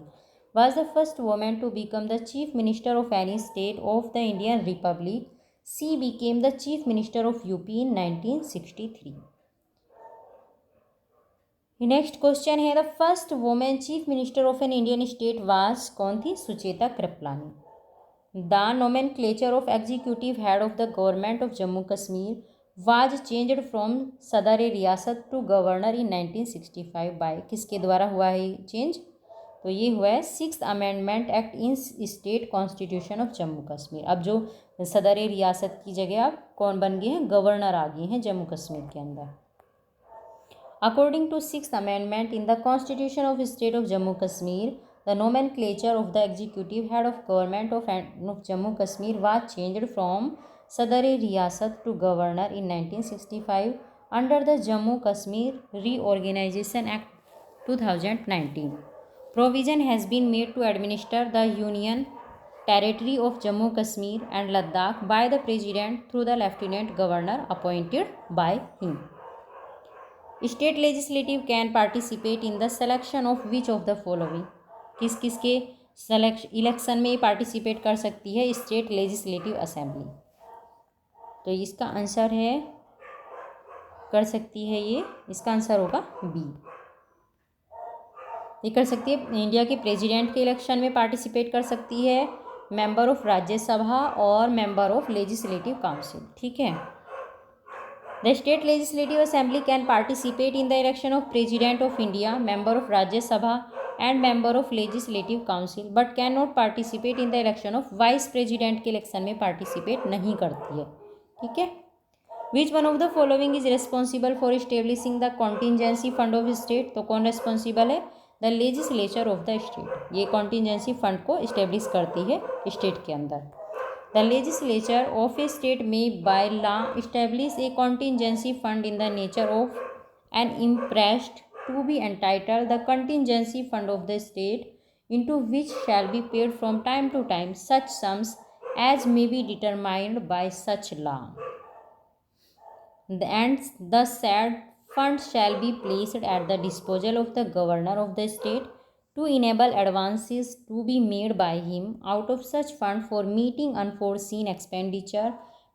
[SPEAKER 1] was the first woman to become the chief minister of any state of the Indian Republic. She became the chief minister of UP in 1963. Next question है, the first women chief minister of an Indian state was, कौन थी? Sucheta Kripalani. The nomenclature of executive head of the government of Jammu Kashmir was changed from Sadr ए रियासत to governor in 1965 bye, किसके द्वारा हुआ है change? तो ये हुआ है 6th amendment act in state constitution of Jammu Kashmir. अब जो सदर रियासत की जगह अब कौन बन गए हैं? गवर्नर आ गए हैं जम्मू कश्मीर के अंदर। According to 6th amendment in the constitution of state of Jammu Kashmir, the nomenclature of the executive head of government of Jammu Kashmir was changed from Sadar Riyasat to governor in 1965 under the Jammu Kashmir reorganisation act 2019. Provision has been made to administer the Union Territory of Jammu Kashmir and Ladakh by the President through the Lieutenant Governor appointed by him. State legislative can participate in the selection of which of the following? किस किस के election में participate कर सकती है state legislative assembly? तो इसका आंसर है, कर सकती है ये, इसका आंसर होगा बी। ये कर सकती है इंडिया के प्रेसिडेंट के इलेक्शन में पार्टिसिपेट कर सकती है, मेंबर ऑफ राज्यसभा और मेंबर ऑफ लेजिस्लेटिव काउंसिल। ठीक है। The state legislative assembly can participate in the election of president of India, member of Rajya Sabha and member of legislative council, but can not participate in the election of vice president के election में participate नहीं करती है। ठीक है। Which one of the following is responsible for establishing the contingency fund of state? तो कौन responsible है? The legislature of the state. ये कॉन्टीजेंसी फंड को इस्टेब्लिश करती है स्टेट के अंदर। The legislature of a state में by law establish a contingency fund in the nature of an imprest to be entitled the contingency fund of the state into which shall be paid from time to time such sums as may be determined by such law. And the said funds shall be placed at the disposal of the governor of the state to enable advances to be made by him out of such fund for meeting unforeseen expenditure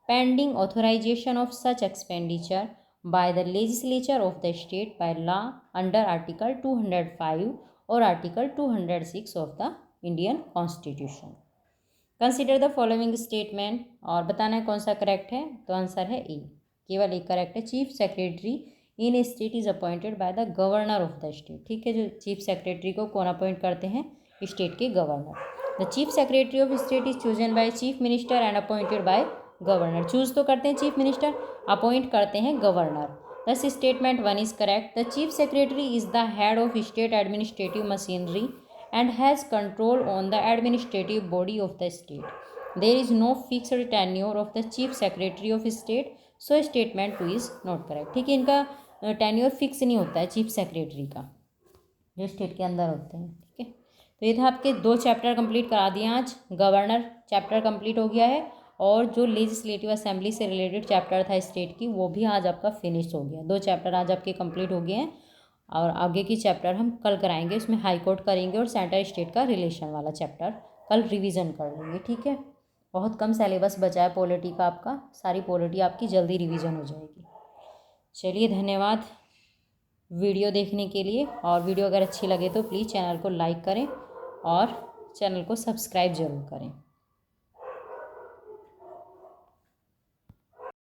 [SPEAKER 1] pending authorization of such expenditure by the legislature of the state by law under Article 205 और article 206 of the Indian constitution. Consider the following statement, और बताना है कौन सा correct है। तो answer है ए, केवल एक करेक्ट है। Chief secretary in a state is appointed by the governor of the state. ठीक है, जो चीफ सेक्रेटरी को कौन अपॉइंट करते हैं? स्टेट के governor. The chief secretary of state is chosen by chief minister and appointed by governor. Choose तो करते हैं चीफ मिनिस्टर, अपॉइंट करते हैं governor. Thus, statement 1 is correct. The chief secretary is the head of state administrative machinery and has control on the administrative body of the state. There is no fixed tenure of the chief secretary of state, so statement 2 is not correct. ठीक है, इनका tenure fix नहीं होता है chief secretary का, जो state के अंदर होते हैं। ठीक है, तो ये था आपके 2 चैप्टर कंप्लीट करा दिए आज। गवर्नर चैप्टर कंप्लीट हो गया है और जो लेजिस्लेटिव असेंबली से रिलेटेड चैप्टर था स्टेट की, वो भी आज आपका फिनिश हो गया। 2 चैप्टर आज आपके कंप्लीट हो गए हैं और आगे की चैप्टर हम कल कराएंगे। उसमें हाई कोर्ट करेंगे और सेंटर स्टेट का रिलेशन वाला चैप्टर कल रिवीजन कर लेंगे। ठीक है, बहुत कम सिलेबस बचा है पॉलिटी का आपका, सारी पॉलिटी आपकी जल्दी रिवीजन हो जाएगी। चलिए, धन्यवाद वीडियो देखने के लिए, और वीडियो अगर अच्छी लगे तो प्लीज़ चैनल को लाइक करें और चैनल को सब्सक्राइब ज़रूर करें।